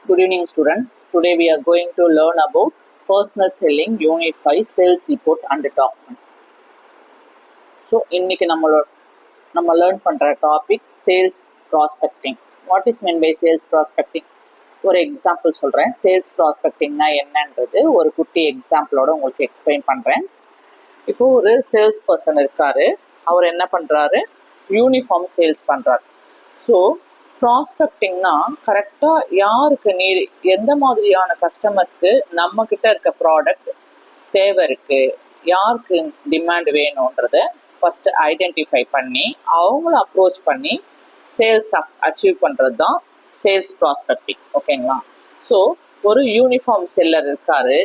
Good evening, students. Today we are going to learn about personal selling, Unit 5, Sales Report and Documents. So, இன்னைக்கு நம்ம learn பண்ற topic Sales Prospecting. What is meant by Sales Prospecting? ஒரு example சொல்கிறேன். Sales ப்ராஸ்பெக்டிங்னா என்னன்றது ஒரு குட்டி எக்ஸாம்பிளோட உங்களுக்கு explain பண்ணுறேன். இப்போ ஒரு சேல்ஸ் பர்சன் இருக்காரு. அவர் என்ன பண்ணுறாரு? யூனிஃபார்ம் சேல்ஸ் பண்ணுறாரு. ஸோ ப்ராஸ்பெக்டிங்னா கரெக்டாக யாருக்கு நீடு, எந்த மாதிரியான கஸ்டமர்ஸ்க்கு நம்மக்கிட்ட இருக்க ப்ராடக்ட் தேவை இருக்குது, யாருக்கு டிமாண்ட் வேணுன்றத ஃபஸ்ட்டு ஐடென்டிஃபை பண்ணி அவங்கள அப்ரோச் பண்ணி சேல்ஸ் அச்சீவ் பண்ணுறது தான் சேல்ஸ் ப்ராஸ்பெக்டிங். ஓகேங்களா? ஸோ ஒரு யூனிஃபார்ம் செல்லர் இருக்காரு.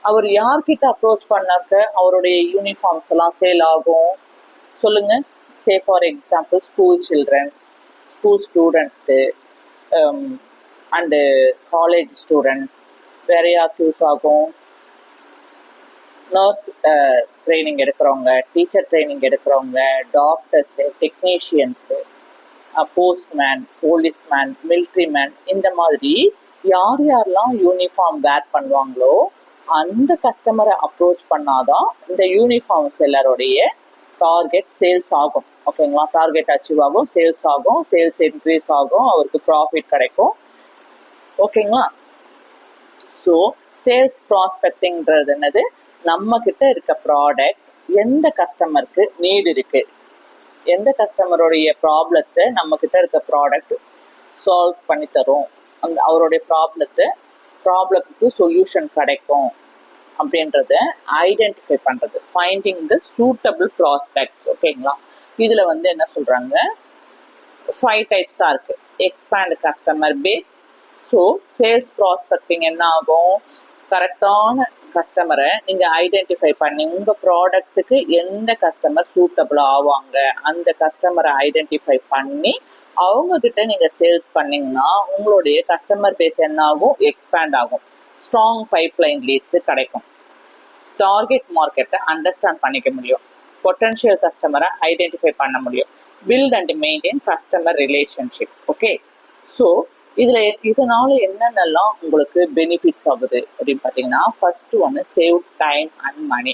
அவர் யார்கிட்ட அப்ரோச் பண்ணாக்க அவருடைய யூனிஃபார்ம்ஸ் எல்லாம் சேல் ஆகும் சொல்லுங்கள். சே for example school children, school ஸ்டூடெண்ட்ஸ்க்கு அண்டு காலேஜ் ஸ்டூடெண்ட்ஸ் வேற யாருக்கு யூஸ் ஆகும்? நர்ஸ் ட்ரைனிங் எடுக்கிறவங்க, டீச்சர் ட்ரைனிங் எடுக்கிறவங்க, டாக்டர்ஸு, டெக்னீஷியன்ஸு, போஸ்ட்மேன், போலீஸ்மேன், மிலிட்ரிமேன், இந்த மாதிரி யார் யாரெல்லாம் யூனிஃபார்ம் வேர் பண்ணுவாங்களோ அந்த கஸ்டமரை அப்ரோச் பண்ணாதான் இந்த யூனிஃபார்ம் செல்லருடைய டார்கெட் சேல்ஸ் ஆகும். ஓகேங்களா? டார்கெட் அச்சீவ் ஆகும், சேல்ஸ் ஆகும், சேல்ஸ் இன்க்ரீஸ் ஆகும், அவருக்கு ப்ராஃபிட் கிடைக்கும். ஓகேங்களா? ஸோ சேல்ஸ் ப்ராஸ்பெக்டிங்கிறது என்னது? நம்ம கிட்ட இருக்க ப்ராடக்ட் எந்த கஸ்டமருக்கு நீடு இருக்கு, எந்த கஸ்டமருடைய ப்ராப்ளத்தை நம்ம கிட்ட இருக்க ப்ராடக்ட் சால்வ் பண்ணி தரும், அந்த அவருடைய ப்ராப்ளத்துக்கு சொல்யூஷன் கிடைக்கும் அப்படின்றத ஐடென்டிஃபை பண்ணுறது, ஃபைண்டிங் த சூட்டபிள் ப்ராஸ்பெக்ட்ஸ். ஓகேங்களா? இதில் என்ன சொல்கிறாங்க, 5 டைப்ஸாக இருக்குது. Expand customer base. So sales prospecting என்ன ஆகும்? கரெக்டான கஸ்டமரை நீங்கள் ஐடென்டிஃபை பண்ணி உங்கள் ப்ராடக்ட்டுக்கு எந்த கஸ்டமர் சூட்டபிளாக ஆவாங்க அந்த கஸ்டமரை ஐடென்டிஃபை பண்ணி அவங்கக்கிட்ட நீங்கள் சேல்ஸ் பண்ணிங்கன்னா உங்களுடைய கஸ்டமர் பேஸ் என்ன ஆகும்? எக்ஸ்பேண்ட் ஆகும். ஸ்ட்ராங் பைப்லைன் லீட்ஸு கிடைக்கும். டார்கெட் மார்க்கெட்டை அண்டர்ஸ்டாண்ட் பண்ணிக்க முடியும். பொட்டன்ஷியல் கஸ்டமரை ஐடென்டிஃபை பண்ண முடியும். Build and maintain customer relationship. Okay. So இதனால என்னென்னலாம் உங்களுக்கு பெனிஃபிட்ஸ் ஆகுது அப்படின்னு பார்த்தீங்கன்னா, ஃபர்ஸ்ட் ஒன்று சேவ் டைம் அண்ட் மணி.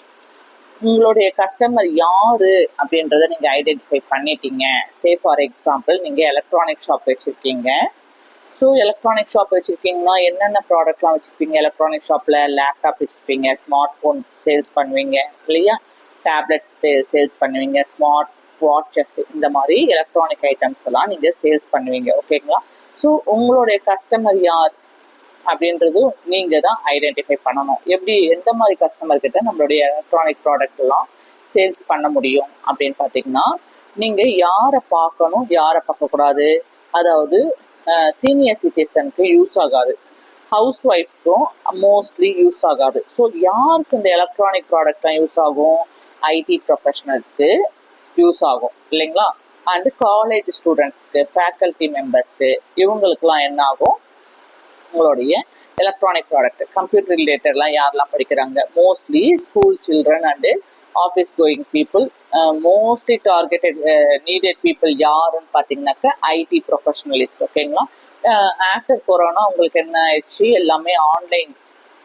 உங்களுடைய கஸ்டமர் யாரு அப்படின்றத நீங்கள் ஐடென்டிஃபை பண்ணிட்டீங்க. சே ஃபார் எக்ஸாம்பிள் நீங்கள் எலக்ட்ரானிக் ஷாப் வச்சுருக்கீங்க. ஸோ எலக்ட்ரானிக் ஷாப் வச்சுருக்கீங்கன்னா என்னென்ன ப்ராடக்ட்லாம் வச்சுருப்பீங்க? எலக்ட்ரானிக் ஷாப்பில் லேப்டாப் வச்சுருப்பீங்க, ஸ்மார்ட் ஃபோன் சேல்ஸ் பண்ணுவீங்க இல்லையா, டேப்லெட்ஸ் சேல்ஸ் பண்ணுவீங்க, ஸ்மார்ட் வாட்சஸ், இந்த மாதிரி எலக்ட்ரானிக் ஐட்டம்ஸ் எல்லாம் நீங்கள் சேல்ஸ் பண்ணுவீங்க. ஓகேங்களா? ஸோ உங்களுடைய கஸ்டமர் யார் அப்படின்றது நீங்கள் தான் ஐடென்டிஃபை பண்ணணும். எப்படி, எந்த மாதிரி கஸ்டமர்கிட்ட நம்மளுடைய எலக்ட்ரானிக் ப்ராடக்ட் எல்லாம் சேல்ஸ் பண்ண முடியும் அப்படின்னு பார்த்தீங்கன்னா, நீங்கள் யாரை பார்க்கணும், யாரை பார்க்கக்கூடாது. அதாவது சீனியர் சிட்டிசனுக்கு யூஸ் ஆகாது, ஹவுஸ் ஒய்ஃப்க்கும் மோஸ்ட்லி யூஸ் ஆகாது. ஸோ யாருக்கு இந்த எலக்ட்ரானிக் ப்ராடக்ட்லாம் யூஸ் ஆகும்? ஐடி ப்ரொஃபஷனல்ஸ்க்கு யூஸ் ஆகும் இல்லைங்களா? அண்டு காலேஜ் ஸ்டூடெண்ட்ஸ்க்கு, ஃபேக்கல்ட்டி மெம்பர்ஸ்க்கு, இவங்களுக்குலாம் என்ன ஆகும்? உங்களுடைய எலக்ட்ரானிக் ப்ராடக்ட் கம்ப்யூட்டர் ரிலேட்டட்லாம் யாரெல்லாம் படிக்கிறாங்க? Mostly school children and office going people. Mostly targeted needed people யாருன்னு பார்த்தீங்கன்னாக்கா ஐடி ப்ரொஃபஷனலிஸ்ட். ஓகேங்களா? ஆஃப்டர் கொரோனா உங்களுக்கு என்ன ஆயிடுச்சு? எல்லாமே ஆன்லைன்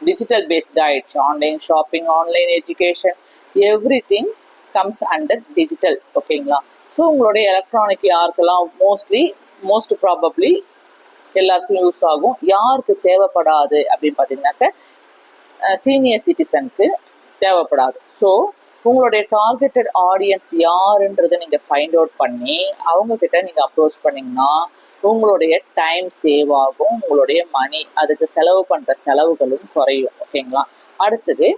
டிஜிட்டல் பேஸ்டாக ஆயிடுச்சு. Online shopping, online education, every thing comes under digital. ஓகேங்களா? ஸோ உங்களுடைய எலக்ட்ரானிக் யாருக்கெல்லாம் மோஸ்ட் ப்ராபப்ளி எல்லாருக்கும் யூஸ் ஆகும். யாருக்கு தேவைப்படாது அப்படின்னு பார்த்தீங்கன்னாக்க சீனியர் சிட்டிசனுக்கு தேவைப்படாது. ஸோ உங்களுடைய டார்கெட்டட் ஆடியன்ஸ் யாருன்றதை நீங்கள் ஃபைண்ட் அவுட் பண்ணி அவங்கக்கிட்ட நீங்கள் அப்ரோச் பண்ணிங்கன்னா உங்களுடைய டைம் சேவ் ஆகும், உங்களுடைய மணி, அதுக்கு செலவு பண்ணுற செலவுகளும் குறையும். ஓகேங்களா? அடுத்தது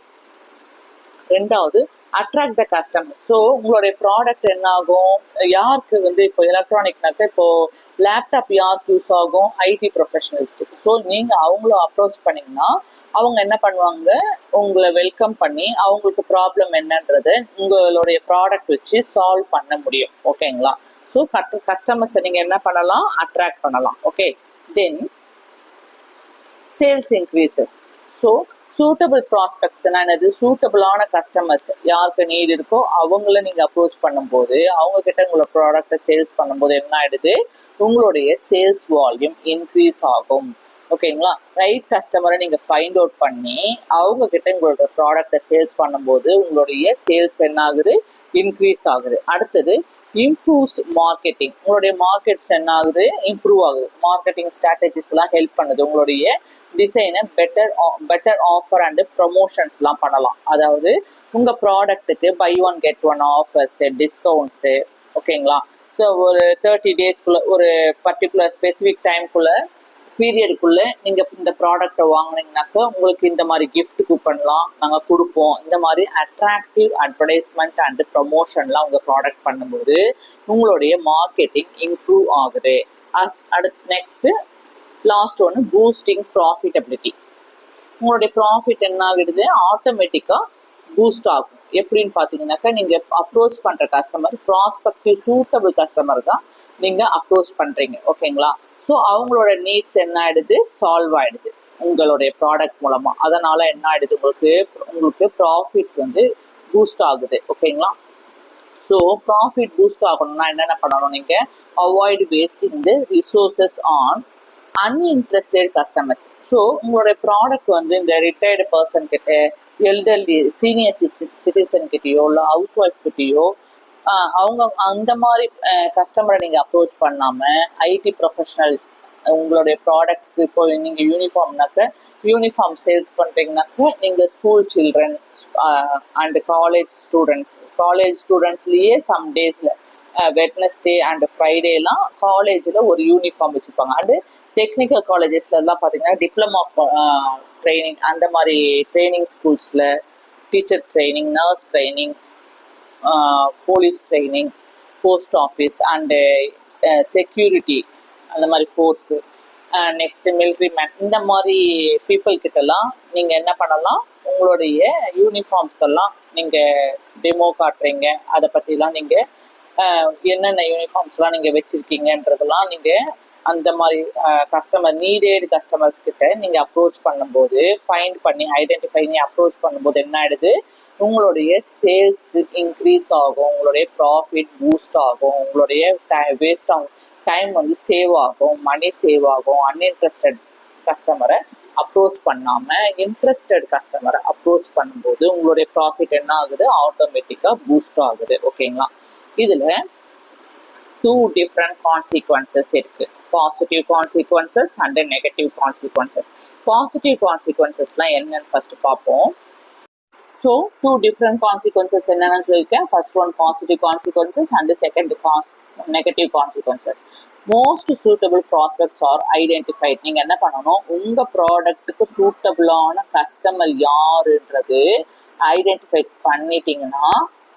ரெண்டாவது, அட்ராக்ட் த கஸ்டமர்ஸ். ஸோ உங்களுடைய ப்ராடக்ட் என்ன ஆகும்? யாருக்கு இப்போ எலக்ட்ரானிக்னாக்க இப்போது லேப்டாப் யாருக்கு யூஸ் ஆகும்? ஐடி ப்ரொஃபஷனலிஸ்ட்டுக்கு. ஸோ நீங்கள் அவங்கள அப்ரோச் பண்ணிங்கன்னா அவங்க என்ன பண்ணுவாங்க? உங்களை வெல்கம் பண்ணி அவங்களுக்கு ப்ராப்ளம் என்னன்றதை உங்களுடைய ப்ராடக்ட் வச்சு சால்வ் பண்ண முடியும். ஓகேங்களா? ஸோ கஸ்டமர்ஸை நீங்கள் என்ன பண்ணலாம்? அட்ராக்ட் பண்ணலாம். ஓகே. தென் சேல்ஸ் இன்க்ரீசஸ். ஸோ சூட்டபிள் ப்ராஸ்பெக்ட்ஸ்னா என்னது? சூட்டபிளான கஸ்டமர்ஸ் யாருக்கு நீட் இருக்கோ அவங்கள நீங்கள் அப்ரோச் பண்ணும்போது அவங்கக்கிட்ட உங்களோட ப்ராடக்டை சேல்ஸ் பண்ணும்போது என்ன ஆகிடுது? உங்களுடைய சேல்ஸ் வால்யூம் இன்க்ரீஸ் ஆகும். ஓகேங்களா. ரைட் கஸ்டமரை நீங்கள் ஃபைண்ட் அவுட் பண்ணி அவங்க கிட்ட உங்களோட ப்ராடக்டை சேல்ஸ் பண்ணும்போது உங்களுடைய சேல்ஸ் என்ன ஆகுது, இன்க்ரீஸ் ஆகுது. அடுத்தது இம்ப்ரூவ்ஸ் மார்க்கெட்டிங். உங்களுடைய மார்க்கெட்ஸ் என்ன ஆகுது, இம்ப்ரூவ் ஆகுது. மார்க்கெட்டிங் ஸ்ட்ராட்டஜிஸ்லாம் ஹெல்ப் பண்ணுது. உங்களுடைய டிசைனை பெட்டர் ஆஃபர் அண்டு ப்ரொமோஷன்ஸ்லாம் பண்ணலாம். அதாவது உங்கள் ப்ராடக்ட்டுக்கு buy one get one offers, discounts, ஓகேங்களா. ஸோ ஒரு 30 டேஸ்க்குள்ளே, ஒரு பர்டிகுலர் ஸ்பெசிஃபிக் டைம்குள்ளே பீரியடுக்குள்ளே நீங்கள் இந்த ப்ராடக்டை வாங்கினீங்கனாக்கா உங்களுக்கு இந்த மாதிரி கிஃப்ட் கூப்பன்லாம் நாங்கள் கொடுப்போம். இந்த மாதிரி அட்ராக்டிவ் அட்வர்டைஸ்மெண்ட் அண்ட் ப்ரொமோஷன்லாம் உங்கள் ப்ராடக்ட் பண்ணும்போது உங்களுடைய மார்க்கெட்டிங் இம்ப்ரூவ் ஆகுது. அடுத்து நெக்ஸ்ட்டு லாஸ்ட் ஒன்று பூஸ்டிங் ப்ராஃபிட்டபிலிட்டி. உங்களுடைய ப்ராஃபிட் என்ன ஆகிடுது, ஆட்டோமேட்டிக்காக பூஸ்ட் ஆகும். எப்படின்னு பார்த்தீங்கன்னாக்கா நீங்கள் அப்ரோச் பண்ணுற கஸ்டமர் ப்ராஸ்பெக்டிவ் சூட்டபிள் கஸ்டமர் தான் நீங்கள் அப்ரோச் பண்ணுறீங்க, ஓகேங்களா. ஸோ அவங்களோட நீட்ஸ் என்ன ஆகிடுது, சால்வ் ஆகிடுது உங்களுடைய ப்ராடக்ட் மூலமாக. அதனால் என்ன ஆகிடுது, உங்களுக்கு ப்ராஃபிட் வந்து பூஸ்ட் ஆகுது, ஓகேங்களா. ஸோ ப்ராஃபிட் பூஸ்ட் ஆகணும்னா என்னென்ன பண்ணணும், நீங்கள் avoid wasting the resources on uninterested customers. So உங்களுடைய ப்ராடக்ட் வந்து இந்த ரிட்டையர்டு பர்சன் கிட்ட, எல்டர்லி சீனியர் சிட்டிசன் கிட்டேயோ இல்லை ஹவுஸ் ஒய்ஃப் கிட்டேயோ அவங்க அந்த மாதிரி கஸ்டமரை நீங்கள் அப்ரோச் பண்ணாமல் ஐடி ப்ரொஃபஷனல்ஸ் உங்களுடைய ப்ராடக்ட் இப்போ நீங்கள் யூனிஃபார்ம் சேல்ஸ் பண்ணுறீங்கனாக்க நீங்கள் ஸ்கூல் சில்ட்ரன் அண்டு காலேஜ் ஸ்டூடெண்ட்ஸ்லேயே சம் டேஸில் வெட்னஸ்டே அண்ட் ஃப்ரைடேலாம் காலேஜில் ஒரு யூனிஃபார்ம் வச்சுருப்பாங்க. அண்டு டெக்னிக்கல் காலேஜஸ்லாம் பார்த்தீங்கன்னா டிப்ளமா ட்ரைனிங், அந்த மாதிரி ட்ரைனிங் ஸ்கூல்ஸில் teacher training, nurse training, police training, post office and security, அந்த மாதிரி ஃபோர்ஸு, நெக்ஸ்ட்டு மிலிட்ரி மேன், இந்த மாதிரி பீப்புள் கிட்டலாம் நீங்கள் என்ன பண்ணலாம், உங்களுடைய யூனிஃபார்ம்ஸ் எல்லாம் நீங்கள் டெமோ காட்டுறீங்க. அதை பற்றிலாம் நீங்கள் என்னென்ன யூனிஃபார்ம்ஸ்லாம் நீங்கள் வச்சுருக்கீங்கன்றதெல்லாம் நீங்கள் அந்த மாதிரி நீடட் கஸ்டமர்ஸ் கிட்ட நீங்கள் அப்ரோச் பண்ணும்போது ஐடென்டிஃபை பண்ணி அப்ரோச் பண்ணும்போது என்ன ஆகிடுது, உங்களுடைய சேல்ஸ் இன்க்ரீஸ் ஆகும், உங்களுடைய ப்ராஃபிட் பூஸ்ட் ஆகும், உங்களுடைய வேஸ்ட் ஆகும் டைம் வந்து சேவ் ஆகும், மணி சேவ் ஆகும். அன்இன்ட்ரெஸ்டட் கஸ்டமரை அப்ரோச் பண்ணாமல் இன்ட்ரெஸ்டட் கஸ்டமரை அப்ரோச் பண்ணும்போது உங்களுடைய ப்ராஃபிட் என்ன ஆகுது, ஆட்டோமேட்டிக்காக பூஸ்ட் ஆகுது, ஓகேங்களா. இதில் 2 டிஃப்ரெண்ட் கான்சிக்வன்சஸ் இருக்குது, positive consequences and negative consequences. Positive கான்சிக்வன்சஸ்லாம் என்னன்னு ஃபஸ்ட்டு பார்ப்போம். ஸோ 2 டிஃப்ரெண்ட் கான்சிக்வன்சஸ் என்னென்னு சொல்லியிருக்கேன். First one positive consequences and second negative consequences. Most suitable prospects are identified. நீங்கள் என்ன பண்ணணும், உங்கள் ப்ராடக்ட்டுக்கு சூட்டபிளான கஸ்டமர் யாருன்றது ஐடென்டிஃபை பண்ணிட்டீங்கன்னா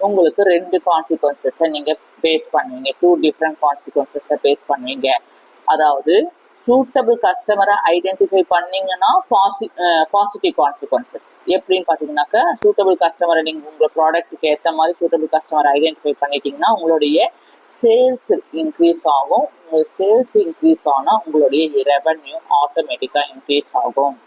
உங்களுக்கு 2 கான்சிக்வன்சஸை நீங்கள் பேஸ் பண்ணுவீங்க, 2 டிஃப்ரெண்ட் கான்சிக்வன்சஸை பேஸ் பண்ணுவீங்க. அதாவது சூட்டபிள் கஸ்டமரை ஐடென்டிஃபை பண்ணிங்கன்னா பாசிட்டிவ் கான்சிக்வன்சஸ். எப்படின்னு பார்த்தீங்கன்னாக்கா, சூட்டபிள் கஸ்டமரை நீங்கள் உங்கள் ப்ராடக்ட்டுக்கு ஏற்ற மாதிரி சூட்டபிள் கஸ்டமரை ஐடென்டிஃபை பண்ணிட்டீங்கன்னா உங்களுடைய சேல்ஸ் இன்க்ரீஸ் ஆகும். உங்கள் சேல்ஸ் இன்க்ரீஸ் ஆனால் உங்களுடைய ரெவன்யூ ஆட்டோமேட்டிக்காக இன்க்ரீஸ் ஆகும்.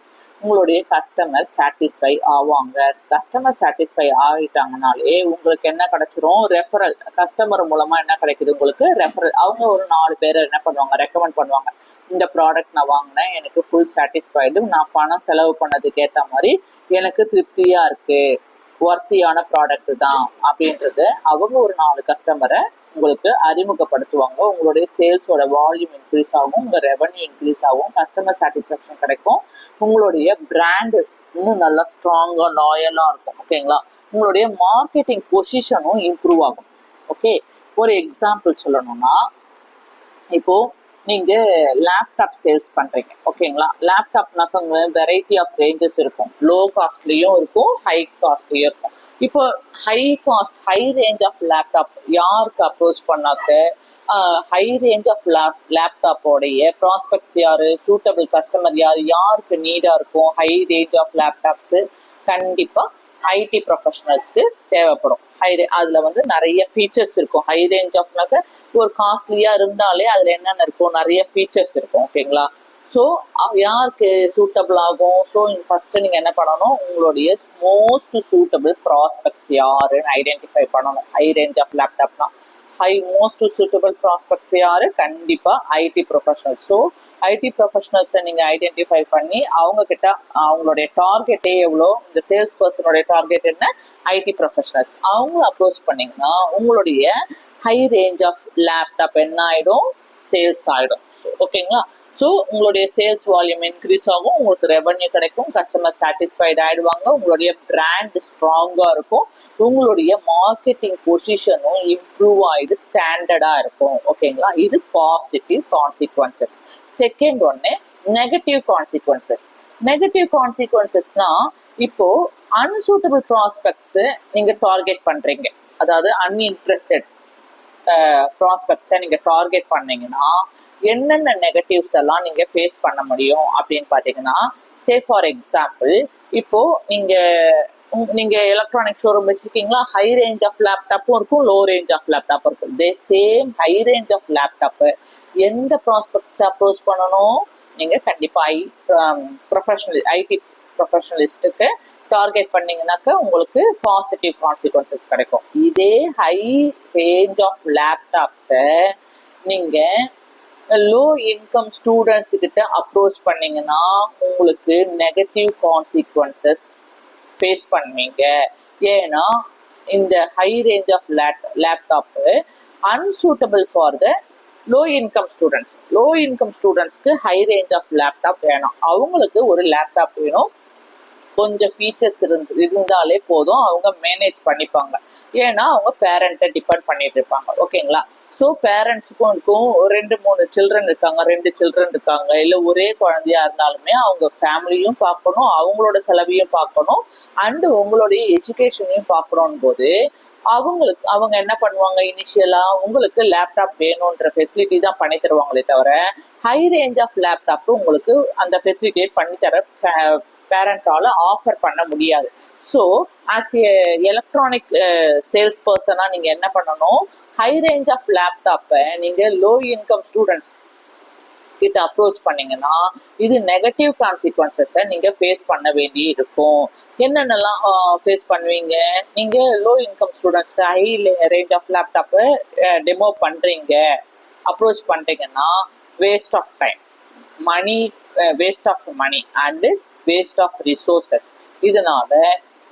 உங்களுடைய கஸ்டமர் சாட்டிஸ்ஃபை ஆவாங்க. கஸ்டமர் சாட்டிஸ்ஃபை ஆகிட்டாங்கனாலே உங்களுக்கு என்ன கிடைச்சிரும், ரெஃபரல். கஸ்டமர் மூலமாக என்ன கிடைக்குது, உங்களுக்கு ரெஃபரல். அவங்க ஒரு 4 பேரை என்ன பண்ணுவாங்க, ரெக்கமெண்ட் பண்ணுவாங்க. இந்த ப்ராடக்ட் நான் வாங்கினேன், எனக்கு ஃபுல் சாட்டிஸ்ஃபைடு, நான் பணம் செலவு பண்ணதுக்கு ஏற்ற மாதிரி எனக்கு திருப்தியாக இருக்குது, ஒர்த்தியான ப்ராடக்ட் தான் அப்படின்றது அவங்க ஒரு 4 கஸ்டமரை உங்களுக்கு அறிமுகப்படுத்துவாங்க. உங்களுடைய சேல்ஸோட வால்யூம் இன்க்ரீஸ் ஆகும், உங்கள் ரெவன்யூ இன்க்ரீஸ் ஆகும், கஸ்டமர் சாட்டிஸ்ஃபேக்ஷன் கிடைக்கும், உங்களுடைய பிராண்டு இன்னும் நல்லா ஸ்ட்ராங்காக லாயலாக இருக்கும், ஓகேங்களா. உங்களுடைய மார்க்கெட்டிங் பொசிஷனும் இம்ப்ரூவ் ஆகும். ஓகே, ஒரு எக்ஸாம்பிள் சொல்லணும்னா, இப்போது நீங்கள் லேப்டாப் சேல்ஸ் பண்ணுறீங்க, ஓகேங்களா. லேப்டாப்னாக்க உங்களுக்கு வெரைட்டி ஆஃப் ரேஞ்சஸ் இருக்கும், லோ காஸ்ட்லேயும் இருக்கும், ஹை காஸ்ட்லேயும் இருக்கும். இப்போ ஹை ரேஞ்ச் ஆஃப் லேப்டாப் யாருக்கு அப்ரோச் பண்ணாக்க, ஹை ரேஞ்ச் ஆஃப் லேப்டாப்போடைய ப்ராஸ்பெக்ட்ஸ் யார், சூட்டபிள் கஸ்டமர் யாருக்கு நீடாக இருக்கும். ஹை ரேஞ்ச் ஆஃப் லேப்டாப்ஸு கண்டிப்பாக ஐடி ப்ரொஃபஷனல்ஸ்க்கு தேவைப்படும். அதில் வந்து நிறைய ஃபீச்சர்ஸ் இருக்கும். ஹை ரேஞ்ச் ஆஃப்னாக்க ஒரு காஸ்ட்லியாக இருந்தாலே அதில் என்னென்ன இருக்கும், நிறைய ஃபீச்சர்ஸ் இருக்கும், ஓகேங்களா. ஸோ யாருக்கு சூட்டபிள் ஆகும். ஸோ ஃபஸ்ட்டு நீங்கள் என்ன பண்ணணும், உங்களுடைய மோஸ்ட் சூட்டபிள் ப்ராஸ்பெக்ட்ஸ் யாருன்னு ஐடென்டிஃபை பண்ணணும். ஹை ரேஞ்ச் ஆஃப் லேப்டாப்னா மோஸ்ட் சூட்டபிள் ப்ராஸ்பெக்ட்ஸ் யாரு? கண்டிப்பா ஐடி ப்ரொஃபஷனல்ஸ். ஸோ ஐடி ப்ரொஃபஷனல்ஸை நீங்க ஐடென்டிஃபை பண்ணி அவங்க கிட்ட அவங்களுடைய டார்கெட்டே எவ்வளோ, இந்த சேல்ஸ் பர்சனுடைய டார்கெட் என்ன, ஐடி ப்ரொஃபஷனல்ஸ், அவங்க அப்ரோச் பண்ணீங்கன்னா உங்களுடைய ஹை ரேஞ்ச் ஆஃப் லேப்டாப் என்ன ஆயிடும், சேல்ஸ் ஆயிடும். ஓகேங்களா? ஸோ உங்களுடைய சேல்ஸ் வால்யூம் இன்க்ரீஸ் ஆகும், உங்களுக்கு ரெவன்யூ கிடைக்கும், கஸ்டமர் சாட்டிஸ்ஃபைட் ஆயிடுவாங்க, உங்களுடைய பிராண்ட் ஸ்ட்ராங்காக இருக்கும், உங்களுடைய மார்க்கெட்டிங் பொசிஷனும் இம்ப்ரூவ் ஆகிடு ஸ்டாண்டர்டாக இருக்கும். ஓகேங்களா? இது பாசிட்டிவ் கான்சிக்வன்சஸ். செகண்ட் ஒன்று நெகட்டிவ் கான்சிக்வன்சஸ். நெகட்டிவ் கான்சிக்வன்சஸ்னா இப்போ அன்சூட்டபிள் ப்ராஸ்பெக்ட்ஸ் நீங்க டார்கெட் பண்றீங்க, அதாவது அன்இன்ட்ரெஸ்டட் ப்ராஸ்பெக்ட்ஸை நீங்க டார்கெட் பண்ணீங்கன்னா என்னென்ன நெகட்டிவ்ஸ் எல்லாம் நீங்க ஃபேஸ் பண்ண முடியும் அப்படின்னு பாத்தீங்கன்னா, சே ஃபார் எக்ஸாம்பிள் இப்போ நீங்க எலக்ட்ரானிக் ஷோரூம் வச்சிருக்கீங்களா, ஹை ரேஞ்ச் ஆஃப் லேப்டாப்பும் இருக்கும், லோ ரேஞ்ச் ஆஃப் லேப்டாப் இருக்கும். Same high range of laptop எந்த ப்ராஸ்பெக்ட்ஸ் அப்ரோச் பண்ணணும், நீங்க கண்டிப்பா ஐடி ப்ரொஃபஷனலிஸ்ட்டுக்கு டார்கெட் பண்ணீங்கன்னாக்க உங்களுக்கு பாசிட்டிவ் கான்சிக்வன்சஸ் கிடைக்கும். இதே ஹை ரேஞ்ச் ஆஃப் லேப்டாப்ஸை நீங்க லோ இன்கம் ஸ்டூடெண்ட்ஸ் கிட்ட அப்ரோச் பண்ணீங்கன்னா உங்களுக்கு நெகட்டிவ் கான்சிக்வன்சஸ் ஃபேஸ் பண்ணுவீங்க. ஏன்னா இந்த high range of laptop unsuitable for the low income students. Low income ஸ்டூடெண்ட்ஸ்க்கு ஹை ரேஞ்ச் ஆஃப் லேப்டாப் வேணும், அவங்களுக்கு ஒரு லேப்டாப் வேணும், கொஞ்சம் ஃபீச்சர்ஸ் இருந்தாலே போதும், அவங்க மேனேஜ் பண்ணிப்பாங்க. ஏன்னா அவங்க பேரண்ட்டை டிபெண்ட் பண்ணிட்டு இருப்பாங்க. ஓகேங்களா? ஸோ பேரண்ட்ஸுக்கும் 2-3 சில்ட்ரன் இருக்காங்க, 2 சில்ட்ரன் இருக்காங்க, இல்லை ஒரே குழந்தையா இருந்தாலுமே அவங்க ஃபேமிலியும் பார்க்கணும், அவங்களோட செலவையும் பார்க்கணும், அண்டு உங்களுடைய எஜுகேஷனையும் பார்க்கணும் போது அவங்க என்ன பண்ணுவாங்க, இனிஷியலா உங்களுக்கு லேப்டாப் வேணுன்ற ஃபெசிலிட்டி தான் பண்ணி தருவாங்களே தவிர ஹை ரேஞ்ச் ஆஃப் லேப்டாப் உங்களுக்கு அந்த ஃபெசிலிட்டியை பண்ணி தர பேரண்டால ஆஃபர் பண்ண முடியாது. So as a electronic sales பர்சனா நீங்க என்ன பண்ணணும், ஹை ரேஞ்ச் ஆஃப் லேப்டாப்பை நீங்க லோ இன்கம் ஸ்டூடெண்ட்ஸ் கிட்ட அப்ரோச் பண்ணீங்கன்னா இது நெகட்டிவ் கான்சிக்வன்சஸை நீங்க ஃபேஸ் பண்ண வேண்டி இருக்கும். என்னென்னலாம் ஃபேஸ் பண்ணுவீங்க, நீங்க லோ இன்கம் ஸ்டூடெண்ட்ஸ்க்கு ஹை ரேஞ்ச் ஆஃப் லேப்டாப்பை டெமோ பண்றீங்க, அப்ரோச் பண்றீங்கன்னா waste of time, money, waste of money and waste of resources. இதனால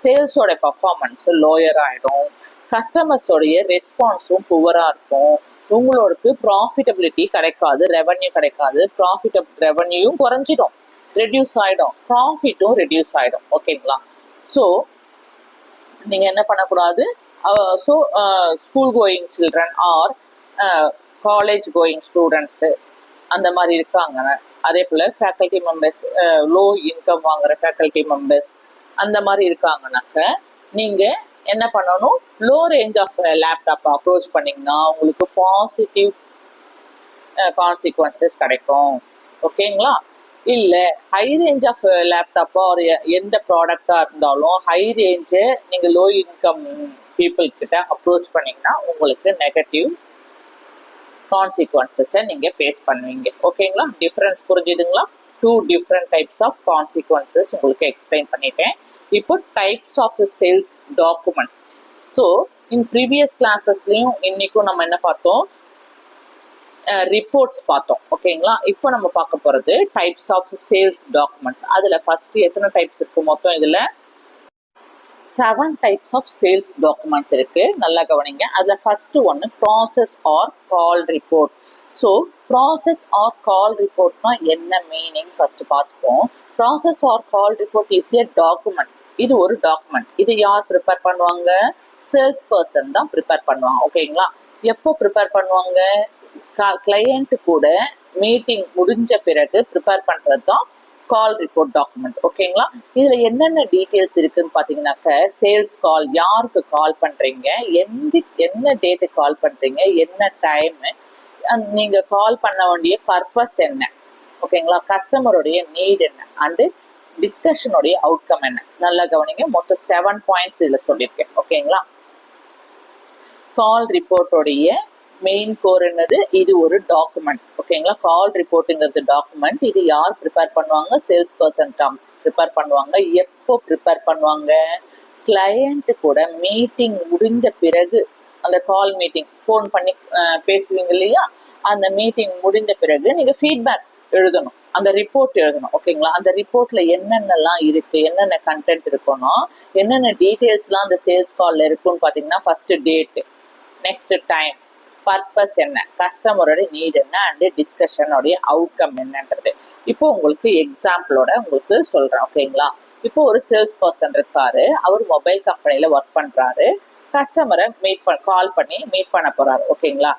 சேல்ஸோட பர்ஃபார்மன்ஸ் லோயர் ஆகிடும், கஸ்டமர்ஸோடைய ரெஸ்பான்ஸும் புவராக இருக்கும், உங்களுக்கு ப்ராஃபிட்டபிலிட்டி கிடைக்காது, ரெவன்யூ கிடைக்காது, ரெவன்யூயும் குறைஞ்சிடும், ரெடியூஸ் ஆகிடும், ப்ராஃபிட்டும் ரெடியூஸ் ஆகிடும். ஓகேங்களா? ஸோ நீங்கள் என்ன பண்ணக்கூடாது, so school going children or college going students அந்த மாதிரி இருக்காங்க, அதே போல் ஃபேக்கல்ட்டி மெம்பர்ஸ், லோ இன்கம் வாங்குற ஃபேக்கல்ட்டி மெம்பர்ஸ் அந்த மாதிரி இருக்காங்கனாக்க நீங்கள் என்ன பண்ணணும், low range of laptop approach பண்ணிங்கன்னா உங்களுக்கு பாசிட்டிவ் கான்சிக்வன்சஸ் கிடைக்கும். ஓகேங்களா? இல்லை ஹை ரேஞ்ச் ஆஃப் லேப்டாப்போ ஒரு எந்த ப்ராடக்டாக இருந்தாலும் ஹை ரேஞ்சு நீங்கள் லோ இன்கம் பீப்புள் கிட்ட அப்ரோச் பண்ணிங்கன்னா உங்களுக்கு நெகட்டிவ் கான்சிக்வன்சஸை நீங்கள் ஃபேஸ் பண்ணுவீங்க. ஓகேங்களா? டிஃப்ரென்ஸ் புரிஞ்சுதுங்களா? 2 டிஃப்ரெண்ட் டைப்ஸ் ஆஃப் கான்சிக்வன்சஸ் உங்களுக்கு எக்ஸ்பிளைன் பண்ணிட்டேன். இப்போ types of sales documents. So in previous கிளாஸஸ்லையும் இன்னைக்கும் நம்ம என்ன பார்த்தோம், ரிப்போர்ட்ஸ் பார்த்தோம். ஓகேங்களா? இப்போ நம்ம பார்க்க போகிறது டைப்ஸ் ஆஃப் சேல்ஸ் டாக்குமெண்ட்ஸ். அதில் ஃபஸ்ட்டு எத்தனை டைப்ஸ் இருக்குது மொத்தம், இதில் 7 டைப்ஸ் ஆஃப் சேல்ஸ் டாக்குமெண்ட்ஸ் இருக்கு, நல்லா கவனிங்க. அதில் ஃபர்ஸ்ட் ஒன்று process or call report. So process or call ரிப்போர்ட்னா என்ன மீனிங் ஃபர்ஸ்ட் பார்த்துப்போம். Process or call report is a document. இது ஒரு டாக்குமெண்ட். இது யார் ப்ரிப்பேர் பண்ணுவாங்க, சேல்ஸ் பர்சன் தான் ப்ரிப்பேர் பண்ணுவாங்க. ஓகேங்களா? எப்போ ப்ரிப்பேர் பண்ணுவாங்க, கிளையண்ட் கூட மீட்டிங் முடிஞ்ச பிறகு ப்ரிப்பேர் பண்ணுறது தான் கால் ரிப்போர்ட் டாக்குமெண்ட். ஓகேங்களா? இதுல என்னென்ன டீட்டெயில்ஸ் இருக்குன்னு பாத்தீங்கன்னாக்க, சேல்ஸ் கால், யாருக்கு கால் பண்றீங்க, என்ன டேட்டுக்கு கால் பண்றீங்க, என்ன டைம், நீங்க கால் பண்ண வேண்டிய பர்பஸ் என்ன, ஓகேங்களா, கஸ்டமருடைய நீட் என்ன, அண்டு டிஸ்கஷனுடைய அவுட்கம் என்ன. நல்லா கவனிங்க, மொத்தம் 7 பாயிண்ட்ஸ் இதுல சொல்லியிருக்கேன். ஓகேங்களா? கால் ரிப்போர்ட்டோடைய மெயின் கோர் என்னது, இது ஒரு டாக்குமெண்ட். ஓகேங்களா? கால் ரிப்போர்ட்டுங்கிறது டாக்குமெண்ட். இது யார் ப்ரிப்பேர் பண்ணுவாங்க, சேல்ஸ் பர்சன் ப்ரிப்பேர் பண்ணுவாங்க. எப்போ ப்ரிப்பேர் பண்ணுவாங்க, கிளையண்ட் கூட மீட்டிங் முடிந்த பிறகு அந்த கால் மீட்டிங் ஃபோன் பண்ணி பேசுவீங்க இல்லையா, அந்த மீட்டிங் முடிந்த பிறகு நீங்க ஃபீட்பேக் எழுதணும், அந்த ரிப்போர்ட் எழுதணும். ஓகேங்களா, அந்த ரிப்போர்ட்ல என்னென்னலாம் இருக்கு, என்னென்ன கண்டென்ட் இருக்கணும், என்னென்ன டீட்டெயில்ஸ்லாம் அந்த சேல்ஸ் கால்ல இருக்குன்னு பார்த்தீங்கன்னா, first date, next time, purpose என்ன, கஸ்டமரோட நீட் என்ன, அண்ட் டிஸ்கஷனோடைய அவுட்கம் என்னன்றது. இப்போ உங்களுக்கு எக்ஸாம்பிளோட உங்களுக்கு சொல்றேன். ஓகேங்களா, இப்போ ஒரு சேல்ஸ் பர்சன் இருக்காரு, அவர் மொபைல் கம்பெனில ஒர்க் பண்றாரு, கஸ்டமரை கால் பண்ணி மீட் பண்ண போறாரு. ஓகேங்களா,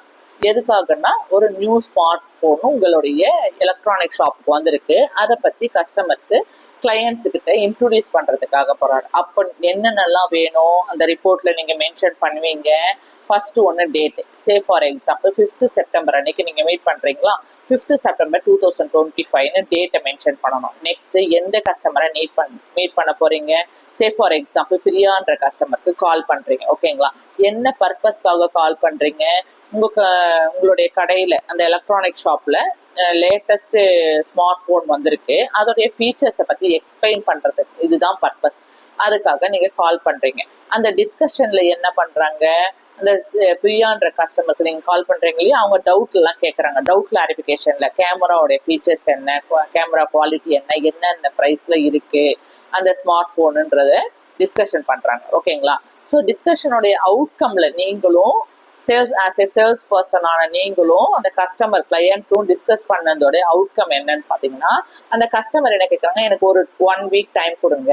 எதுக்காகன்னா ஒரு நியூ ஸ்மார்ட் போன் உங்களுடைய எலக்ட்ரானிக் ஷாப்புக்கு வந்திருக்கு, அதை பத்தி கஸ்டமருக்கு கிளையன்ட்ஸு கிட்ட இன்ட்ரோடியூஸ் பண்றதுக்காக போறாரு. அப்போ என்னென்னலாம் வேணும் அந்த ரிப்போர்ட்ல நீங்க மென்ஷன் பண்ணுவீங்க. ஃபர்ஸ்ட் ஒன்று date, say for example 5th September அன்னைக்கு நீங்க மீட் பண்றீங்களா, 5th செப்டம்பர் 2025 டேட்டை மென்ஷன் பண்ணணும். நெக்ஸ்ட் எந்த கஸ்டமரை மீட் பண்ண போறீங்க, சே ஃபார் எக்ஸாம்பிள் பிரியான்ற கஸ்டமருக்கு கால் பண்றீங்க. ஓகேங்களா, என்ன பர்பஸ்க்காக கால் பண்றீங்க, உங்களுடைய கடையில அந்த எலக்ட்ரானிக் ஷாப்ல லேட்டஸ்ட் ஸ்மார்ட் போன் வந்திருக்கு, அதோடைய ஃபீச்சர்ஸை பத்தி எக்ஸ்பிளைன் பண்றதுக்கு இதுதான் பர்பஸ், அதுக்காக நீங்க கால் பண்றீங்க. அந்த டிஸ்கஷன்ல என்ன பண்றாங்க, அந்த பிரியான்ற கஸ்டமருக்கு நீங்க கால் பண்றீங்க இல்லையா, அவங்க டவுட் எல்லாம் கேட்கறாங்க. டவுட் கிளாரிபிகேஷன்ல கேமராவோட ஃபீச்சர்ஸ் என்ன, கேமரா குவாலிட்டி என்ன, என்னென்ன பிரைஸ்ல இருக்கு அந்த ஸ்மார்ட் போனுன்றத டிஸ்கஷன் பண்றாங்க. ஓகேங்களா, ஸோ டிஸ்கஷனுடைய அவுட்கம்ல நீங்களும் சேல்ஸ் பர்சனான நீங்களும் அந்த கஸ்டமர் கிளையண்ட்டும் டிஸ்கஸ் பண்ணதோட அவுட்கம் என்னன்னு பாத்தீங்கன்னா, அந்த கஸ்டமர் என்ன கேட்கறாங்க, எனக்கு ஒரு 1 வீக் டைம் கொடுங்க,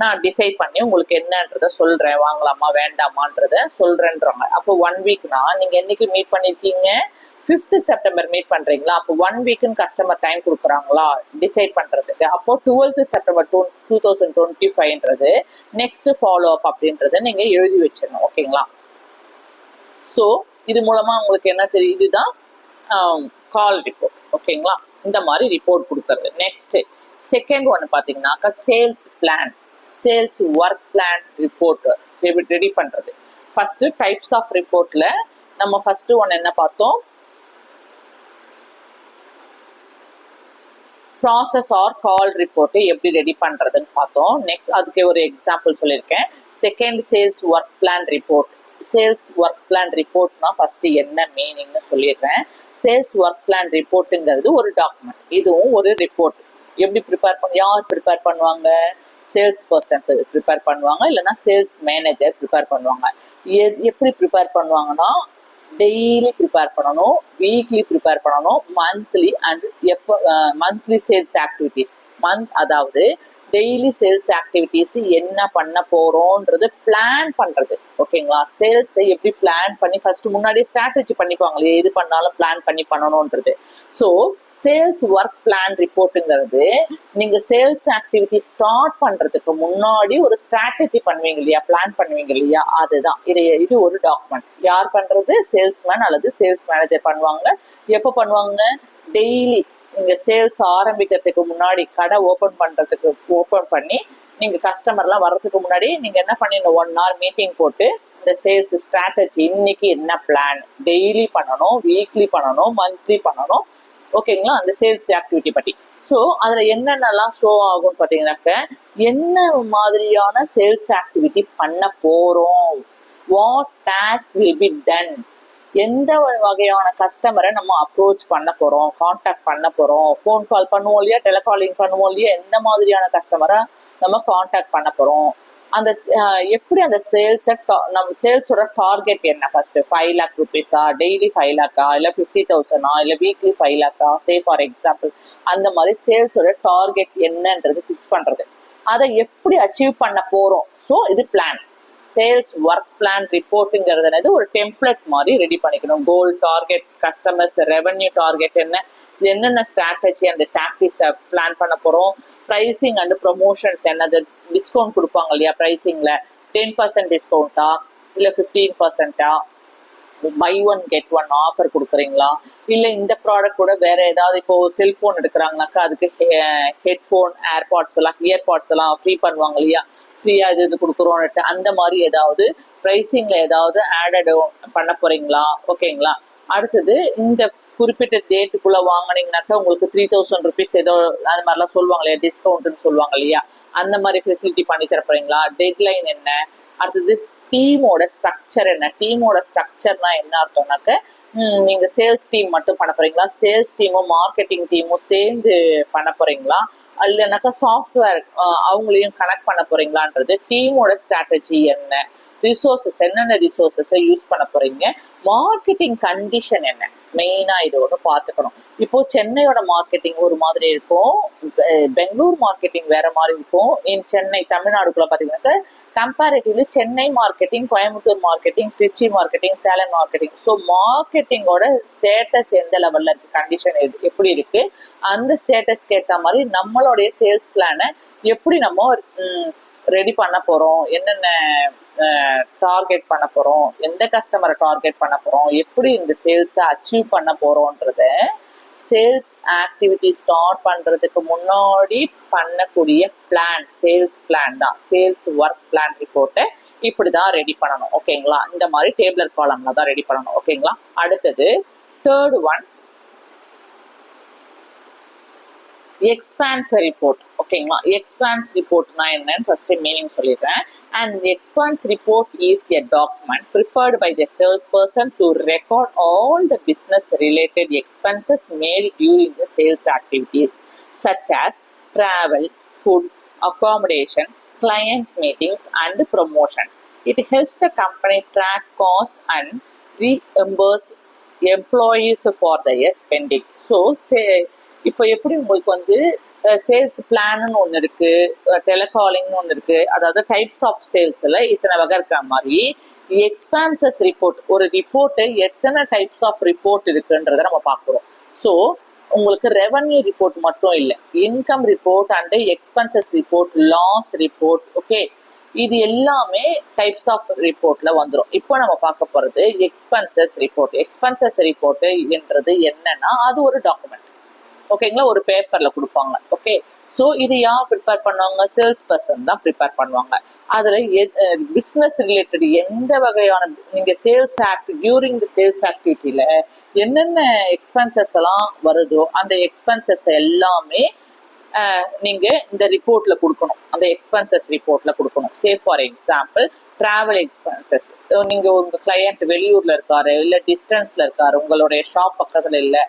நான் டிசைட் பண்ணி உங்களுக்கு என்னன்றத சொல்றேன், வாங்கலாமா வேண்டாமான்றத சொல்றேன்றாங்க. அப்போ 1 வீக்னா நீங்க என்னைக்கு மீட் பண்ணிருக்கீங்க, 5th செப்டம்பர் மீட் பண்றீங்களா, அப்போ 1 வீக்குன்னு கஸ்டமர் டைம் கொடுக்குறாங்களா டிசைட் பண்றதுக்கு. அப்போ 12th செப்டம்பர் 2025ன்றது நெக்ஸ்ட் ஃபாலோ அப் அப்படின்றத நீங்க எழுதி வச்சிடணும். ஓகேங்களா, ஸோ இது மூலமா உங்களுக்கு என்ன தெரியும், இதுதான் கால் ரிப்போர்ட். ஓகேங்களா, இந்த மாதிரி ரிப்போர்ட் கொடுக்கறது. நெக்ஸ்ட் செகண்ட் ஒன்று பார்த்தீங்கன்னாக்கா sales plan, sales work plan report ready பண்றது. ஃபர்ஸ்ட் டைப்ஸ் ஆஃப் ரிப்போர்ட்ல நம்ம ஃபர்ஸ்ட் ஒன்று என்ன பார்த்தோம், ப்ராசஸ் ஆர் கால் ரிப்போர்ட் எப்படி ரெடி பண்றதுன்னு பார்த்தோம். நெக்ஸ்ட் அதுக்கு ஒரு எக்ஸாம்பிள் சொல்லியிருக்கேன். Second sales work plan report. Sales work plan ரிப்போர்ட்னா ஃபர்ஸ்ட் என்ன மீனிங்னு சொல்லிடுறேன். சேல்ஸ் ஒர்க் பிளான் ரிப்போர்ட்டுங்கிறது ஒரு டாக்குமெண்ட், இதுவும் ஒரு ரிப்போர்ட். எப்படி யார் ப்ரிப்பேர் பண்ணுவாங்க, சேல்ஸ் பர்சன் ப்ரிப்பேர் பண்ணுவாங்க, இல்லைன்னா சேல்ஸ் மேனேஜர் ப்ரிப்பேர் பண்ணுவாங்க. எப்படி ப்ரிப்பேர் பண்ணுவாங்கன்னா, டெய்லி ப்ரிப்பேர் பண்ணணும், வீக்லி ப்ரிப்பேர் பண்ணணும், monthly and monthly sales activities. அதாவது டெய்லி சேல்ஸ் ஆக்டிவிட்டிஸ் என்ன பண்ண போறோம்ன்றது பிளான் பண்றது. ஓகேங்களா, சேல்ஸ் எப்படி பிளான் பண்ணி ஃபர்ஸ்ட் முன்னாடியே ஸ்ட்ராட்டஜி பண்ணிப்பாங்களே, எது பண்ணாலும் பிளான் பண்ணி பண்ணணும்ன்றது. ஸோ சேல்ஸ் ஒர்க் பிளான் ரிப்போர்ட்டுங்கிறது நீங்க சேல்ஸ் ஆக்டிவிட்டி ஸ்டார்ட் பண்றதுக்கு முன்னாடி ஒரு ஸ்ட்ராட்டஜி பண்ணுவீங்க இல்லையா, பிளான் பண்ணுவீங்க இல்லையா, அதுதான் இது ஒரு டாக்குமெண்ட். யார் பண்றது, சேல்ஸ்மேன் அல்லது சேல்ஸ் மேனேஜர் பண்ணுவாங்க. எப்போ பண்ணுவாங்க, டெய்லி நீங்க சேல்ஸ் ஆரம்பிக்கிறதுக்கு முன்னாடி, கடை ஓபன் பண்ணி நீங்க கஸ்டமர்லாம் வர்றதுக்கு முன்னாடி நீங்க என்ன பண்ணிடணும், 1 hour மீட்டிங் போட்டு இந்த சேல்ஸ் ஸ்ட்ராட்டஜி, இன்னைக்கு என்ன பிளான், டெய்லி பண்ணணும், வீக்லி பண்ணணும், மந்த்லி பண்ணணும். ஓகேங்களா, அந்த சேல்ஸ் ஆக்டிவிட்டி பற்றி. ஸோ அதுல என்னென்னலாம் ஷோ ஆகும்னு பார்த்தீங்கன்னாக்க, என்ன மாதிரியான சேல்ஸ் ஆக்டிவிட்டி பண்ண போறோம், what task will be done, எந்த வகையான கஸ்டமரை நம்ம அப்ரோச் பண்ண போறோம், கான்டாக்ட் பண்ண போறோம், ஃபோன் கால் பண்ணுவோம் இல்லையா, டெலிகாலிங் பண்ணுவோம் இல்லையா, எந்த மாதிரியான கஸ்டமரை நம்ம கான்டாக்ட் பண்ண போறோம், அந்த எப்படி அந்த நம்ம சேல்ஸோட டார்கெட் என்ன, ஃபர்ஸ்ட் 5 lakh rupees-ஆ, டெய்லி 5 lakh-ஆ, இல்லை 50,000-ஆ, இல்லை வீக்லி 5 lakh-ஆ, சே ஃபார் எக்ஸாம்பிள். அந்த மாதிரி சேல்ஸோட டார்கெட் என்னன்றது ஃபிக்ஸ் பண்றது, அதை எப்படி அச்சீவ் பண்ண போறோம். ஸோ இது பிளான். சேல்ஸ் ஒர்க் பிளான் ரிப்போர்ட்டுங்கிறது ஒரு டெம்ப்ளேட் மாதிரி ரெடி பண்ணிக்கணும். கோல், டார்கெட், கஸ்டமர்ஸ், ரெவன்யூ டார்கெட் என்னென்ன ஸ்ட்ராட்டஜி அந்த டாக்டிக்ஸை பிளான் பண்ண போறோம், ப்ரைசிங் அண்ட் ப்ரொமோஷன்ஸ் என்னது, டிஸ்கவுண்ட் கொடுப்பாங்க இல்லையா ப்ரைசிங்ல, 10% டிஸ்கவுண்டா இல்லை 15%-ஆ, பை 1 get 1 ஆஃபர் கொடுக்குறீங்களா, இல்லை இந்த ப்ராடக்ட் கூட வேற ஏதாவது, இப்போ செல்ஃபோன் எடுக்கிறாங்கனாக்கா அதுக்கு ஹெட்ஃபோன், ஏர்பாட்ஸ் எல்லாம் ஃப்ரீ பண்ணுவாங்க இல்லையா, ஃப்ரீயா இது கொடுக்குறோன்ட்டு, அந்த மாதிரி ஏதாவது ப்ரைசிங்ல ஏதாவது ஆடட் பண்ண போறீங்களா. ஓகேங்களா, அடுத்தது இந்த குறிப்பிட்ட டேட்டுக்குள்ள வாங்கினீங்கன்னாக்கா உங்களுக்கு 3,000 rupees ஏதோ அது மாதிரிலாம் சொல்லுவாங்க இல்லையா, டிஸ்கவுண்ட்னு சொல்லுவாங்க இல்லையா, அந்த மாதிரி ஃபெசிலிட்டி பண்ணி தர போறீங்களா, டெட்லைன் என்ன, அடுத்தது டீமோட ஸ்ட்ரக்சர் என்ன, டீமோட ஸ்ட்ரக்சர்னா என்ன அர்த்தம்னாக்க நீங்க சேல்ஸ் டீம் மட்டும் பண்ண போறீங்களா, சேல்ஸ் டீமும் மார்க்கெட்டிங் டீமும் சேர்ந்து பண்ண போறீங்களா, இல்லைனாக்கா சாஃப்ட்வேர் அவங்களையும் கனெக்ட் பண்ண போறீங்களான்றது, டீமோட ஸ்ட்ராட்டஜி என்ன, ரிசோர்ஸஸ் என்னென்ன ரிசோர்ஸஸை யூஸ் பண்ண போறீங்க, மார்க்கெட்டிங் கண்டிஷன் என்ன, மெயினா இது ஒன்று பார்த்துக்கணும். இப்போ சென்னையோட மார்க்கெட்டிங் ஒரு மாதிரி இருக்கும், பெங்களூர் மார்க்கெட்டிங் வேற மாதிரி இருக்கும். சென்னை தமிழ்நாடுக்குள்ள பார்த்தீங்கன்னாக்க comparatively Chennai marketing, Coimbatore marketing, Trichy marketing, Salem marketing. So மார்க்கெட்டிங்கோட ஸ்டேட்டஸ் எந்த லெவல்ல இருக்கு, கண்டிஷன் எப்படி இருக்கு, அந்த ஸ்டேட்டஸ்க்கு ஏற்ற மாதிரி நம்மளுடைய சேல்ஸ் பிளானை எப்படி நம்ம ரெடி பண்ண போறோம், என்னென்ன டார்கெட் பண்ண போறோம், எந்த கஸ்டமரை டார்கெட் பண்ண போறோம், எப்படி இந்த சேல்ஸை அச்சீவ் பண்ண போறோன்றத சேல்ஸ் ஆக்டிவிட்டி ஸ்டார்ட் பண்றதுக்கு முன்னாடி பண்ணக்கூடிய பிளான் சேல்ஸ் பிளான் தான். சேல்ஸ் ஒர்க் பிளான் ரிப்போர்ட்டை இப்படிதான் ரெடி பண்ணணும். ஓகேங்களா, இந்த மாதிரி டேபிளர் காலம்ல தான் ரெடி பண்ணணும். ஓகேங்களா, அடுத்தது தேர்ட் ஒன் எக்ஸ்பான்ஸ் ரிப்போர்ட். ஓகேங்களா, எக்ஸ்பான்ஸ் ரிப்போர்ட்னா என்னன்னு ஃபர்ஸ்ட் மீனிங் சொல்லிடுறேன். And expands report is a document prepared by the salesperson to record all the business related expenses made during the sales activities such as travel, food, accommodation, client meetings and promotions. It helps the company track cost and reimburse employees for their spending. So இப்போ எப்படி உங்களுக்கு sales பிளான்னு ஒன்று இருக்கு, டெலிகாலிங்னு ஒன்று இருக்கு, அதாவது types of சேல்ஸ்ல இத்தனை வகை இருக்கிற மாதிரி எக்ஸ்பான்சஸ் ரிப்போர்ட், ஒரு ரிப்போர்ட்டு எத்தனை டைப்ஸ் ஆஃப் ரிப்போர்ட் இருக்குன்றத நம்ம பார்க்குறோம். ஸோ உங்களுக்கு ரெவன்யூ ரிப்போர்ட் மட்டும் இல்லை, income report and expenses report, loss report, okay, இது எல்லாமே டைப்ஸ் ஆஃப் ரிப்போர்ட்ல வந்துடும். இப்போ நம்ம பார்க்க போறது எக்ஸ்பென்சஸ் ரிப்போர்ட். எக்ஸ்பென்சஸ் ரிப்போர்ட் என்றது என்னன்னா அது ஒரு டாக்குமெண்ட். ஓகேங்களா, ஒரு பேப்பர்ல கொடுப்பாங்க. ஓகே, ஸோ இது யார் ப்ரிப்பேர் பண்ணுவாங்க, சேல்ஸ் பர்சன் தான் ப்ரிப்பேர் பண்ணுவாங்க. அதுல பிஸ்னஸ் ரிலேட்டட் எந்த வகையான நீங்க சேல்ஸ் டியூரிங் தி சேல்ஸ் ஆக்டிவிட்டியில என்னென்ன எக்ஸ்பென்சஸ் எல்லாம் வருதோ அந்த எக்ஸ்பென்சஸ் எல்லாமே நீங்க இந்த ரிப்போர்ட்ல கொடுக்கணும், அந்த எக்ஸ்பென்சஸ் ரிப்போர்ட்ல கொடுக்கணும். சே ஃபார் எக்ஸாம்பிள் டிராவல் எக்ஸ்பென்சஸ், நீங்க உங்க கிளையண்ட் வெளியூர்ல இருக்காரு, இல்ல டிஸ்டன்ஸ்ல இருக்காரு, உங்களுடைய ஷாப் பக்கத்துல இல்ல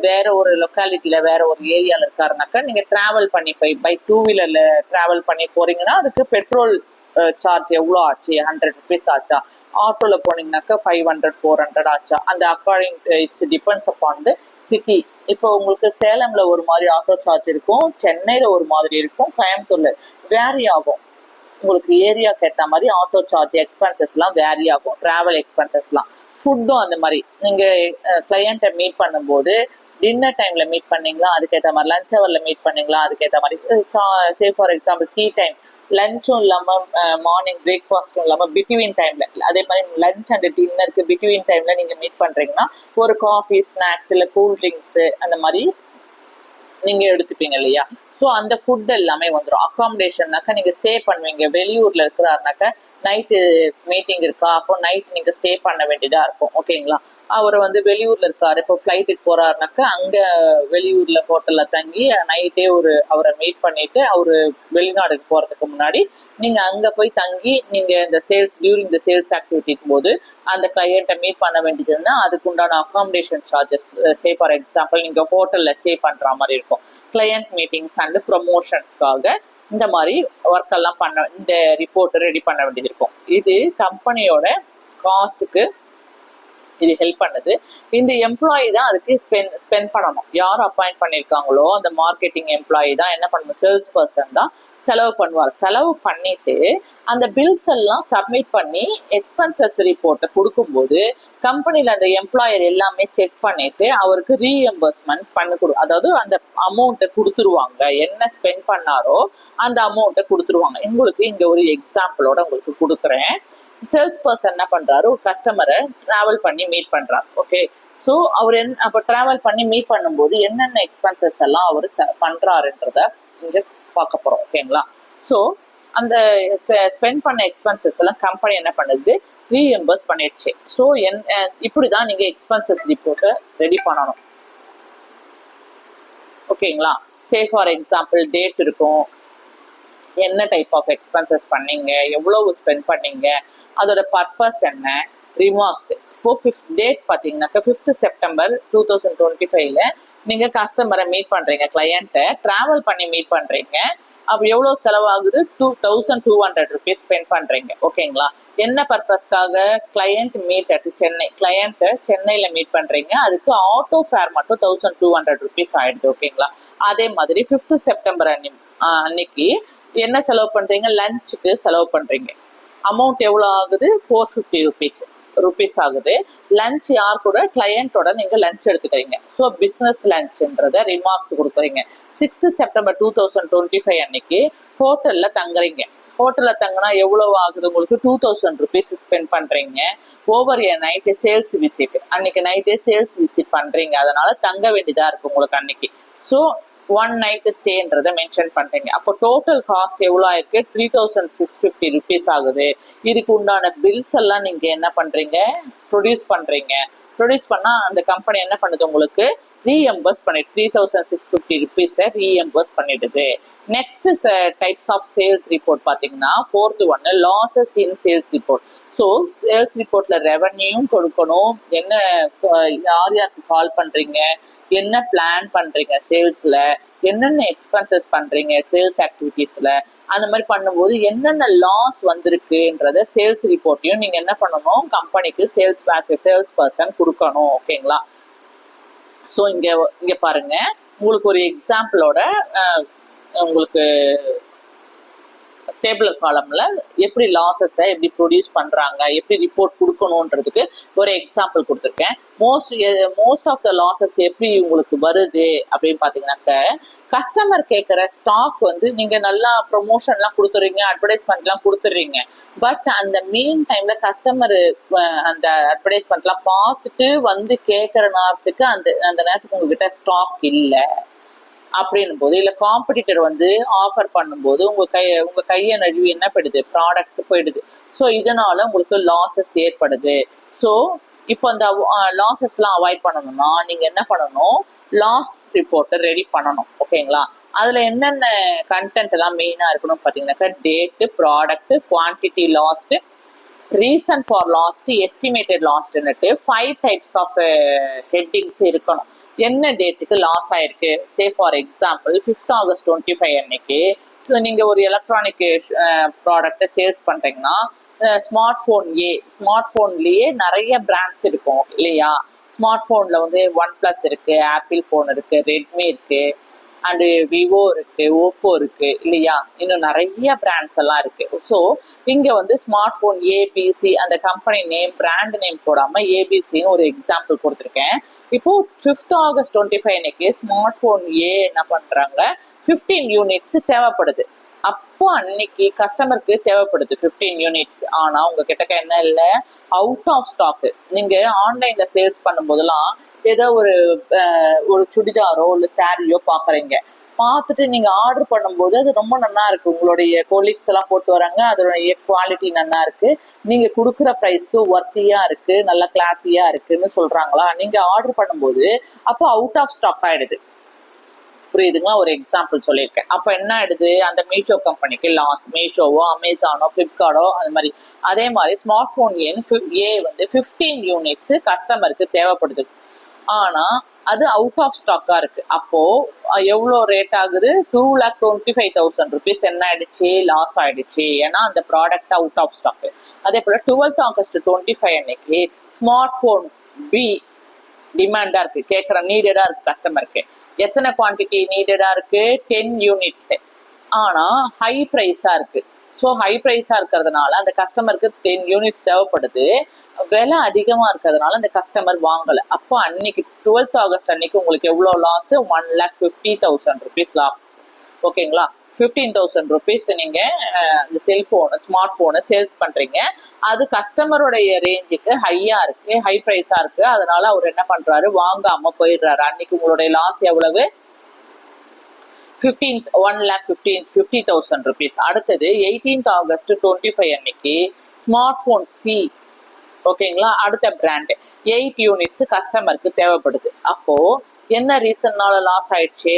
வேற ஒரு லொக்காலிட்டியில வேற ஒரு ஏரியால இருக்காருனாக்கா நீங்க டிராவல் பண்ணி பை 2 வீலர்ல டிராவல் பண்ணி போறீங்கன்னா அதுக்கு பெட்ரோல் சார்ஜ் எவ்வளோ ஆச்சு, 100 rupees ஆச்சா, ஆட்டோல போனீங்கன்னாக்கா 500 400 ஆச்சா, அந்த according it's depends upon the city. இப்போ உங்களுக்கு சேலம்ல ஒரு மாதிரி ஆட்டோ சார்ஜ் இருக்கும், சென்னையில ஒரு மாதிரி இருக்கும், கோயம்புத்தூர்ல வேரி ஆகும். உங்களுக்கு ஏரியாவுக்கு ஏற்ற மாதிரி ஆட்டோ சார்ஜ் எக்ஸ்பென்சஸ்லாம் வேரி ஆகும். டிராவல் எக்ஸ்பென்சஸ்லாம், ஃபுட்டும் அந்த மாதிரி. நீங்கள் கிளையண்ட்டை மீட் பண்ணும்போது டின்னர் டைம்ல மீட் பண்ணீங்களா அதுக்கேற்ற மாதிரி, லஞ்ச் ஹவர்ல மீட் பண்ணீங்களா அதுக்கேற்ற மாதிரி. Say for example tea time, லஞ்சும் இல்லாமல் மார்னிங் பிரேக்ஃபாஸ்ட்டும் இல்லாமல் பிட்வீன் டைம்ல, அதே மாதிரி லஞ்ச் அண்ட் டின்னருக்கு பிட்வீன் டைம்ல நீங்கள் மீட் பண்ணுறீங்கன்னா ஒரு காஃபி, ஸ்நாக்ஸ், இல்லை கூல் ட்ரிங்க்ஸு அந்த மாதிரி நீங்க எடுத்துப்பீங்க இல்லையா. ஸோ அந்த ஃபுட் எல்லாமே வந்துடும். அக்காமடேஷன்னாக்கா நீங்க ஸ்டே பண்ணுவீங்க, வெளியூர்ல இருக்கிறாருனாக்கா நைட்டு மீட்டிங் இருக்கா, அப்போ நைட் நீங்க ஸ்டே பண்ண வேண்டியதா இருக்கும். ஓகேங்களா, அவர் வெளியூர்ல இருக்காரு, இப்போ ஃப்ளைட்டுக்கு போறாருனாக்கா அங்க வெளியூர்ல ஹோட்டல்ல தங்கி நைட்டே அவரை மீட் பண்ணிட்டு அவரு வெளிநாடுக்கு போறதுக்கு முன்னாடி நீங்க அங்க போய் தங்கி நீங்க இந்த டியூரிங் த சேல்ஸ் ஆக்டிவிட்டிக்கு போது அந்த கிளையண்ட்டை மீட் பண்ண வேண்டியதுன்னா அதுக்கு உண்டான accommodation charges. Say for example நீங்க ஹோட்டல்ல ஸ்டே பண்ற மாதிரி இருக்கும். கிளையண்ட் மீட்டிங்ஸ் அண்ட் ப்ரமோஷன்ஸ்க்காக இந்த மாதிரி ஒர்க் எல்லாம் இந்த ரிப்போர்ட் ரெடி பண்ண வேண்டியது இருக்கும். இது கம்பெனியோட காஸ்ட்டுக்கு இது ஹெல்ப் பண்ணுது. இந்த எம்ப்ளாயி தான் அதுக்கு ஸ்பெண்ட் பண்ணணும். யார் அப்பாயிண்ட் பண்ணியிருக்காங்களோ அந்த மார்க்கெட்டிங் எம்ப்ளாயி தான் என்ன பண்ணணும், சேல்ஸ் பர்சன் தான் செலவு பண்ணுவார். செலவு பண்ணிட்டு அந்த பில்ஸ் எல்லாம் சப்மிட் பண்ணி எக்ஸ்பென்சஸ் ரிப்போர்ட்டை கொடுக்கும்போது கம்பெனியில் அந்த எம்ப்ளாயர் எல்லாமே செக் பண்ணிட்டு அவருக்கு ரீஎம்பர்ஸ்மெண்ட் அதாவது அந்த அமௌண்ட்டை கொடுத்துருவாங்க. என்ன ஸ்பெண்ட் பண்ணாரோ அந்த அமௌண்ட்டை கொடுத்துருவாங்க. உங்களுக்கு இங்க ஒரு எக்ஸாம்பிளோட உங்களுக்கு கொடுக்குறேன். சேல்ஸ் பர்சன் என்ன பண்றாரு, ஒரு கஸ்டமரை டிராவல் பண்ணி மீட் பண்றாரு. ஓகே, ஸோ அவர் அப்போ டிராவல் பண்ணி மீட் பண்ணும்போது என்னென்ன எக்ஸ்பென்சஸ் எல்லாம் அவர் பண்றாருன்றத இங்க பார்க்க போறோம். ஓகேங்களா, ஸோ அந்த ஸ்பெண்ட் பண்ண எக்ஸ்பென்சஸ் எல்லாம் கம்பெனி என்ன பண்ணுது, ரீஎம்பர்ஸ் பண்ணிடுச்சு. ஸோ இப்படிதான் நீங்க எக்ஸ்பென்சஸ் ரிப்போர்ட்டை ரெடி பண்ணணும். ஓகேங்களா, சே ஃபார் எக்ஸாம்பிள் டேட் இருக்கும், என்ன டைப் ஆஃப் எக்ஸ்பென்சஸ் பண்ணீங்க, எவ்வளவு ஸ்பெண்ட் பண்ணீங்க, அதோட பர்பஸ் என்ன, ரிமார்க்ஸ். இப்போ டேட் பார்த்தீங்கன்னாக்கா 5th September 2025 நீங்கள் கஸ்டமரை மீட் பண்ணுறீங்க, கிளையண்ட்டை ட்ராவல் பண்ணி மீட் பண்ணுறீங்க. அப்போ எவ்வளோ செலவாகுது? 2200 rupees ஸ்பெண்ட் பண்ணுறீங்க. ஓகேங்களா? என்ன பர்பஸ்க்காக? கிளையண்ட் மீட் அட் சென்னை, கிளையண்ட்டை சென்னையில் மீட் பண்ணுறீங்க. அதுக்கு ஆட்டோ ஃபேர் மட்டும் 1200 rupees ஆயிடுது. ஓகேங்களா? அதே மாதிரி 5th September அன்னைக்கு என்ன செலவு பண்ணுறீங்க? லஞ்சுக்கு செலவு பண்ணுறீங்க. அமௌண்ட் எவ்வளோ ஆகுது? 450 rupees ஆகுது. லஞ்ச் யார் கூட? கிளையண்டோட நீங்கள் லஞ்ச் எடுத்துக்கிறீங்க. ஸோ பிஸ்னஸ் லஞ்சுன்றத ரிமார்க்ஸ் கொடுக்குறீங்க. 6th September 2025 அன்னைக்கு ஹோட்டலில் தங்குறீங்க. ஹோட்டலில் தங்கினா எவ்வளோ ஆகுது உங்களுக்கு? 2000 rupees ஸ்பெண்ட் பண்ணுறீங்க. ஓவர் ஏ நைட்டு சேல்ஸ் விசிட், அன்னைக்கு நைட்டே சேல்ஸ் விசிட் பண்ணுறீங்க. அதனால தங்க வேண்டியதாக இருக்குது உங்களுக்கு அன்னைக்கு. ஸோ 1 night ஸ்டேன்றதை மென்ஷன் பண்ணுறீங்க. அப்போ டோட்டல் காஸ்ட் எவ்வளோ ஆயிருக்கு? 3650 rupees ஆகுது. இதுக்கு உண்டான பில்ஸ் எல்லாம் நீங்கள் என்ன பண்ணுறீங்க? ப்ரொடியூஸ் பண்ணுறீங்க. ப்ரொடியூஸ் பண்ணால் அந்த கம்பெனி என்ன பண்ணுது? உங்களுக்கு ரீஎம்பர்ஸ் பண்ணிட்டு 3650 rupees ரீஎம்பர்ஸ் பண்ணிடுது. Next types of sales report பார்த்தீங்கன்னா 4th one losses in sales report. So sales ரிப்போர்ட்டில் ரெவன்யூவும் கொடுக்கணும், என்ன யார் யாருக்கு கால் பண்ணுறீங்க, என்ன பிளான் பண்ணுறீங்க சேல்ஸில், என்னென்ன எக்ஸ்பென்சஸ் பண்ணுறீங்க சேல்ஸ் ஆக்டிவிட்டீஸில், அந்த மாதிரி பண்ணும்போது என்னென்ன லாஸ் வந்திருக்குன்றத சேல்ஸ் ரிப்போர்ட்டையும் நீங்கள் என்ன பண்ணணும்? கம்பெனிக்கு சேல்ஸ் பர்சன் கொடுக்கணும். ஓகேங்களா? ஸோ இங்கே பாருங்க, உங்களுக்கு ஒரு எக்ஸாம்பிளோட உங்களுக்கு டேபிள் காலம்ல எப்படி லாஸஸை எப்படி ப்ரொடியூஸ் பண்ணுறாங்க, எப்படி ரிப்போர்ட் கொடுக்கணுன்றதுக்கு ஒரு எக்ஸாம்பிள் கொடுத்துருக்கேன். மோஸ்ட் ஆஃப் த லாஸஸ் எப்படி உங்களுக்கு வருது அப்படின்னு பார்த்தீங்கன்னாக்க, கஸ்டமர் கேட்குற ஸ்டாக் வந்து நீங்கள் நல்லா ப்ரொமோஷன்லாம் கொடுத்துறீங்க, அட்வர்டைஸ்மெண்ட்லாம் கொடுத்துட்றீங்க. பட் அந்த மெயின் டைமில் கஸ்டமர் அந்த அட்வர்டைஸ்மெண்ட்லாம் பார்த்துட்டு வந்து கேட்குற நேரத்துக்கு அந்த நேரத்துக்கு உங்ககிட்ட ஸ்டாக் இல்லை அப்படின்னும் போது, இல்லை காம்படிட்டர் வந்து ஆஃபர் பண்ணும்போது உங்க கையை நழுவி என்ன போயிடுது? ப்ராடக்ட் போயிடுது. ஸோ இதனால உங்களுக்கு லாஸஸ் ஏற்படுது. ஸோ இப்போ அந்த லாஸஸ்லாம் அவாய்ட் பண்ணணும்னா நீங்க என்ன பண்ணணும்? லாஸ் ரிப்போர்ட்டை ரெடி பண்ணணும். ஓகேங்களா? அதுல என்னென்ன கண்டென்ட் எல்லாம் மெயினா இருக்கணும் பார்த்தீங்கன்னாக்கா, date, product, quantity lost, reason for lost, estimated லாஸ்ட்னுட்டு 5 types ஆஃப் ஹெட்டிங்ஸ் இருக்கணும். என்ன டேட்டுக்கு லாஸ் ஆயிருக்கு? சே ஃபார் எக்ஸாம்பிள் 5th August 25 அன்னைக்கு ஸோ நீங்கள் ஒரு எலக்ட்ரானிக் ப்ராடக்டை சேல்ஸ் பண்ணுறீங்கன்னா, ஸ்மார்ட் ஃபோன்லேயே நிறைய பிராண்ட்ஸ் இருக்கும் இல்லையா? ஸ்மார்ட் ஃபோனில் வந்து OnePlus இருக்குது, ஆப்பிள் ஃபோன் இருக்குது, ரெட்மி இருக்குது, அண்டு விவோ இருக்கு, ஓப்போ இருக்கு இல்லையா? இன்னும் நிறைய பிராண்ட்ஸ் எல்லாம் இருக்கு. ஸோ இங்க வந்து ஸ்மார்ட் ஃபோன் ஏபிசி, அந்த கம்பெனி நேம், பிராண்ட் நேம் போடாம ஏபிசின்னு ஒரு எக்ஸாம்பிள் கொடுத்துருக்கேன். இப்போ 5th August 25 அன்னைக்கு ஸ்மார்ட் ஃபோன் என்ன பண்றாங்க? 15 units தேவைப்படுது. அப்போ அன்னைக்கு கஸ்டமருக்கு தேவைப்படுது 15 units. ஆனா உங்ககிட்ட என்ன இல்லை? Out of stock. நீங்க ஆன்லைன்ல சேல்ஸ் பண்ணும் போதெல்லாம் ஏதோ ஒரு சுடிதாரோ இல்லை சாரியோ பார்க்குறீங்க. பார்த்துட்டு நீங்கள் ஆர்டர் பண்ணும்போது அது ரொம்ப நல்லா இருக்கு, உங்களுடைய கொலீக்ஸ் எல்லாம் போட்டு வராங்க, அதோடைய குவாலிட்டி நல்லா இருக்கு, நீங்கள் கொடுக்குற ப்ரைஸ்க்கு ஒர்த்தியாக இருக்கு, நல்லா கிளாஸியாக இருக்குன்னு சொல்கிறாங்களா? நீங்கள் ஆர்டர் பண்ணும்போது அப்போ அவுட் ஆஃப் ஸ்டாக் ஆகிடுது. புரியுதுங்களா? ஒரு எக்ஸாம்பிள் சொல்லியிருக்கேன். அப்போ என்ன ஆயிடுது? அந்த மீஷோ கம்பெனிக்கு லாஸ். மீஷோவோ, அமேசானோ, ஃப்ளிப்கார்ட்டோ அது மாதிரி. அதே மாதிரி ஸ்மார்ட் ஃபோன் வந்து 15 units கஸ்டமருக்கு தேவைப்படுது. ஆனா அது அவுட் ஆஃப் ஸ்டாக்கா இருக்கு. அப்போ எவ்வளோ ரேட் ஆகுது? 2,25,000 rupees என்ன ஆயிடுச்சு? லாஸ் ஆயிடுச்சு. ஏன்னா அந்த ப்ராடக்ட் அவுட் ஆஃப் ஸ்டாக். அதே போல 12th August 25 அன்னைக்கு ஸ்மார்ட் ஃபோன் பி டிமாண்டா இருக்கு, கேட்குற நீடடா இருக்கு கஸ்டமருக்கு. எத்தனை குவான்டிட்டி நீடடா இருக்கு? 10 units. ஆனா ஹை ப்ரைஸா இருக்கு. ஸோ ஹை ப்ரைஸாக இருக்கிறதுனால அந்த கஸ்டமருக்கு 10 units தேவைப்படுது. விலை அதிகமாக இருக்கிறதுனால அந்த கஸ்டமர் வாங்கலை. அப்போ அன்னைக்கு 12th August அன்னைக்கு உங்களுக்கு எவ்வளோ லாஸ்? 1,50,000 rupees loss. ஓகேங்களா? 15,000 rupees நீங்கள் இந்த ஸ்மார்ட் ஃபோனை சேல்ஸ் பண்ணுறீங்க. அது கஸ்டமருடைய ரேஞ்சுக்கு ஹையாக இருக்குது, ஹை ப்ரைஸாக இருக்குது. அதனால அவர் என்ன பண்ணுறாரு? வாங்காமல் போயிடுறாரு. அன்னைக்கு உங்களுடைய லாஸ் எவ்வளவு? 1,50,000 rupees. அடுத்தது 18th August 25 அன்னைக்கு ஸ்மார்ட் ஃபோன் சி, ஓகேங்களா, அடுத்த பிராண்ட் 8 units கஸ்டமருக்கு தேவைப்படுது. அப்போ என்ன ரீசன்னால லாஸ் ஆயிடுச்சு?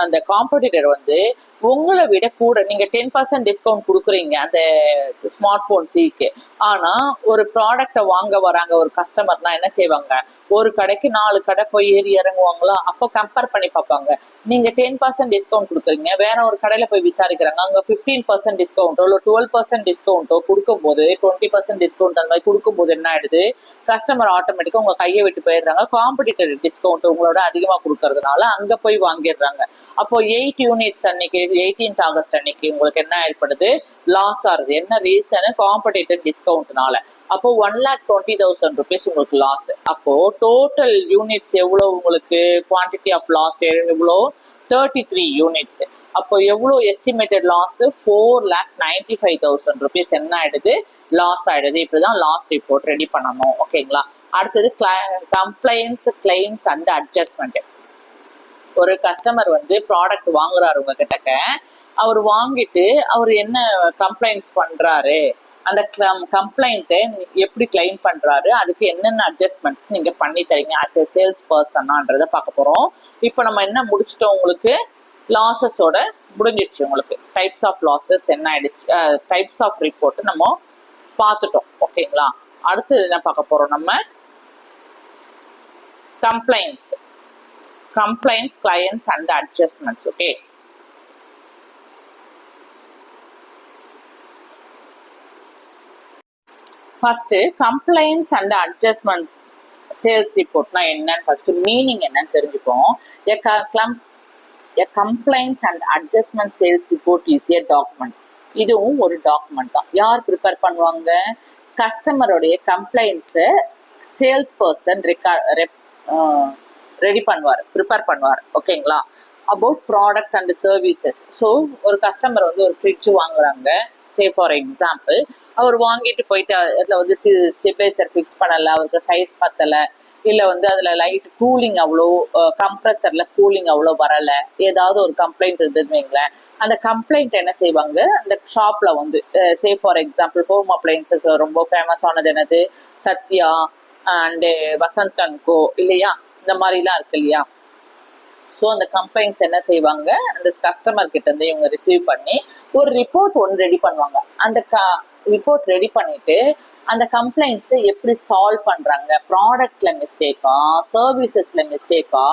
அந்த காம்படிட்டர் வந்து உங்களை விட கூட நீங்க 10% டிஸ்கவுண்ட் கொடுக்குறீங்க அந்த ஸ்மார்ட் போன் சிக்கு. ஆனா ஒரு ப்ராடக்டை வாங்க வராங்க ஒரு கஸ்டமர்னா என்ன செய்வாங்க, ஒரு கடைக்கு 4 கடை போய் ஏறி இறங்குவாங்களா, அப்போ கம்பேர் பண்ணி பார்ப்பாங்க. நீங்க 10% டிஸ்கவுண்ட் கொடுக்குறீங்க, வேற ஒரு கடையில போய் விசாரிக்கிறாங்க, அங்க 15% டிஸ்கவுண்டோ இல்லை 12% டிஸ்கவுண்டோ கொடுக்கும்போது, 20% டிஸ்கவுண்ட் அந்த மாதிரி கொடுக்கும்போது என்ன ஆயிடுது, கஸ்டமர் ஆட்டோமேட்டிக்கா உங்க கையை விட்டு போயிடுறாங்க. காம்படிட்டர் டிஸ்கவுண்ட் உங்களோட அதிகமா கொடுக்கறதுனால அங்க போய் வாங்கிடுறாங்க. அப்போ 8 யூனிட்ஸ் அன்னைக்கு 18th ஆகஸ்ட் அன்னைக்கு உங்களுக்கு என்ன ஏற்படுது, லாஸ் ஆகுது. என்ன ரீசன், காம்படிட்டர் டிஸ்கவுண்ட்னால. அப்போ 1,20,000 rupees உங்களுக்கு லாஸ். அப்போ டோட்டல் யூனிட்ஸ் எவ்வளவு உங்களுக்கு, குவான்டிட்டி ஆஃப் லாஸ் எவ்வளோ, 33 யூனிட்ஸ். அப்போ எவ்வளோ எஸ்டிமேட்டட் லாஸ், 4,95,000 rupees என்ன ஆயிடுது, லாஸ் ஆயிடுது. இப்படிதான் லாஸ் ரிப்போர்ட் ரெடி பண்ணணும். ஓகேங்களா. அடுத்தது கம்ப்ளைண்ட்ஸ், கிளைம்ஸ் அண்ட் அட்ஜஸ்ட்மெண்ட். ஒரு கஸ்டமர் வந்து ப்ராடக்ட் வாங்குறாரு உங்க கிட்டக்க, அவர் வாங்கிட்டு அவர் என்ன கம்ப்ளைண்ட்ஸ் பண்றாரு, அந்த கம்ப்ளைண்ட்டை எப்படி கிளைம் பண்றாரு, அதுக்கு என்னென்ன அட்ஜஸ்ட்மெண்ட் நீங்க பண்ணி தரீங்க ஆஸ் எ சேல்ஸ் பர்சனான்றத பார்க்க போறோம். இப்போ நம்ம என்ன முடிச்சிட்டோம், உங்களுக்கு லாஸஸோட முடிஞ்சிடுச்சு. உங்களுக்கு டைப்ஸ் ஆஃப் லாஸஸ் என்ன ஆயிடுச்சு, டைப்ஸ் ஆஃப் ரிப்போர்ட் நம்ம பார்த்துட்டோம். ஓகேங்களா. அடுத்தது என்ன பார்க்க போறோம், நம்ம complaints, clients and adjustments. Okay. First, complaints and adjustments sales report na enna, first meaning enna therinjupom. A complaints and adjustment sales report is a document. இதுவும் ஒரு டாக்குமெண்ட் தான். யார் ப்ரிப்பேர் பண்ணுவாங்க, கஸ்டமருடைய கம்ப்ளைண்ட்ஸை சேல்ஸ் பர்சன் ரெடி பண்ணுவார், prepare பண்ணுவார். ஓகேங்களா. About product and services. So ஒரு customer வந்து ஒரு ஃப்ரிட்ஜ் வாங்குறாங்க, சே ஃபார் எக்ஸாம்பிள். அவர் வாங்கிட்டு போயிட்டு அதில் வந்து ஸ்டெபிளைசர் ஃபிக்ஸ் பண்ணலை, அவருக்கு சைஸ் பத்தலை, இல்லை வந்து அதில் லைட் கூலிங் அவ்வளோ, கம்ப்ரெசரில் கூலிங் அவ்வளோ வரலை, ஏதாவது ஒரு கம்ப்ளைண்ட் இருந்ததுன்னு வைங்களேன். அந்த கம்ப்ளைண்ட் என்ன செய்வாங்க, அந்த ஷாப்பில் வந்து சே ஃபார் எக்ஸாம்பிள் ஹோம் அப்ளையன்சஸ் ரொம்ப ஃபேமஸ் ஆனது என்னது, சத்யா அண்டு வசந்த் அண்ட் கோ இல்லையா, இந்த மாதிரிலாம் இருக்கு இல்லையா. ஸோ அந்த கம்ப்ளைண்ட்ஸ் என்ன செய்வாங்க, அந்த கஸ்டமர் கிட்ட இருந்து இவங்க ரிசீவ் பண்ணி ஒரு ரிப்போர்ட் ஒன்று ரெடி பண்ணுவாங்க. அந்த ரிப்போர்ட் ரெடி பண்ணிட்டு அந்த கம்ப்ளைண்ட்ஸை எப்படி சால்வ் பண்றாங்க, ப்ராடக்ட்ல மிஸ்டேக்கா, சர்வீசஸ்ல மிஸ்டேக்கா,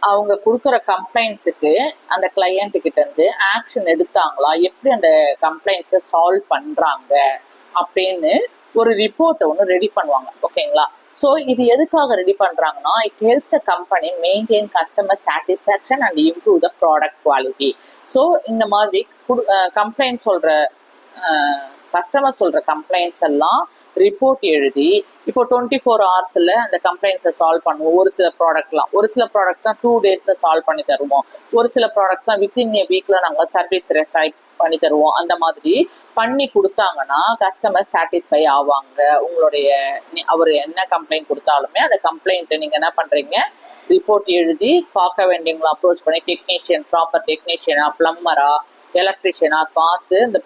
அவங்க கொடுக்குற கம்ப்ளைண்ட்ஸுக்கு அந்த கிளையண்ட் கிட்ட இருந்து ஆக்ஷன் எடுத்தாங்களா, எப்படி அந்த கம்ப்ளைண்ட்ஸை சால்வ் பண்றாங்க அப்படின்னு ஒரு ரிப்போர்ட்டை ஒன்று ரெடி பண்ணுவாங்க. ஓகேங்களா. ஸோ இது எதுக்காக ரெடி பண்ணுறாங்கன்னா, it helps the company maintain customer satisfaction and improve the product quality. So இந்த மாதிரி கம்ப்ளைண்ட் சொல்கிற கஸ்டமர் சொல்கிற கம்ப்ளைண்ட்ஸ் எல்லாம் ரிப்போர்ட் எழுதி இப்போ 24 hours அந்த கம்ப்ளைண்ட்ஸை சால்வ் பண்ணுவோம். ஒரு சில ப்ராடக்ட்ஸ் தான் 2 days சால்வ் பண்ணி தருவோம். ஒரு சில ப்ராடக்ட்ஸ் தான் வித்தின் a week நாங்கள் சர்வீஸ் ரெசைட் பண்ணி தருவோம். அந்த மாதிரி பண்ணி கொடுத்தாங்கன்னா கஸ்டமர் சாட்டிஸ்ஃபை ஆவாங்க. உங்களுடைய அவர் என்ன கம்ப்ளைண்ட் கொடுத்தாலுமே அந்த கம்ப்ளைண்ட்டை நீங்கள் என்ன பண்ணுறீங்க, ரிப்போர்ட் எழுதி பார்க்க வேண்டியவங்களை அப்ரோச் பண்ணி டெக்னீஷியன், ப்ராப்பர் டெக்னீஷியனா, பிளம்பரா, எலக்ட்ரிஷியனா பார்த்து இந்த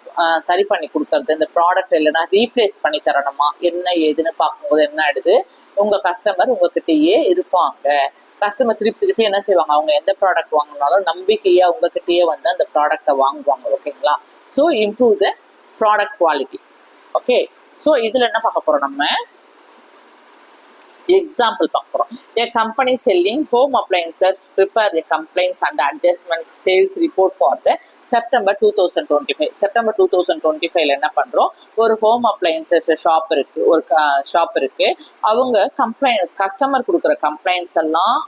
சரி பண்ணி கொடுக்கறது, இந்த ப்ராடக்ட் இல்லைன்னா ரீப்ளேஸ் பண்ணி தரணுமா, என்ன ஏதுன்னு பார்க்கும்போது என்ன ஆயிடுது, உங்கள் கஸ்டமர் உங்ககிட்டயே இருப்பாங்க. கஸ்டமர் திருப்பி என்ன செய்வாங்க, அவங்க எந்த ப்ராடக்ட் வாங்கினாலும் நம்பிக்கையா உங்ககிட்டயே வந்து அந்த ப்ராடக்டை வாங்குவாங்க. ஓகேங்களா. So improve the product quality. Okay. So இதில் என்ன பார்க்க போகிறோம், நம்ம எக்ஸாம்பிள் பார்க்க போகிறோம். A company selling home appliances prepare the complaints and adjustment sales report for the September 2025. September 2025 என்ன பண்ணுறோம், ஒரு ஹோம் அப்ளையன்சஸ் ஷாப் இருக்கு, ஒரு ஷாப் இருக்கு. அவங்க கஸ்டமர் கொடுக்குற கம்ப்ளைண்ட்ஸ் எல்லாம்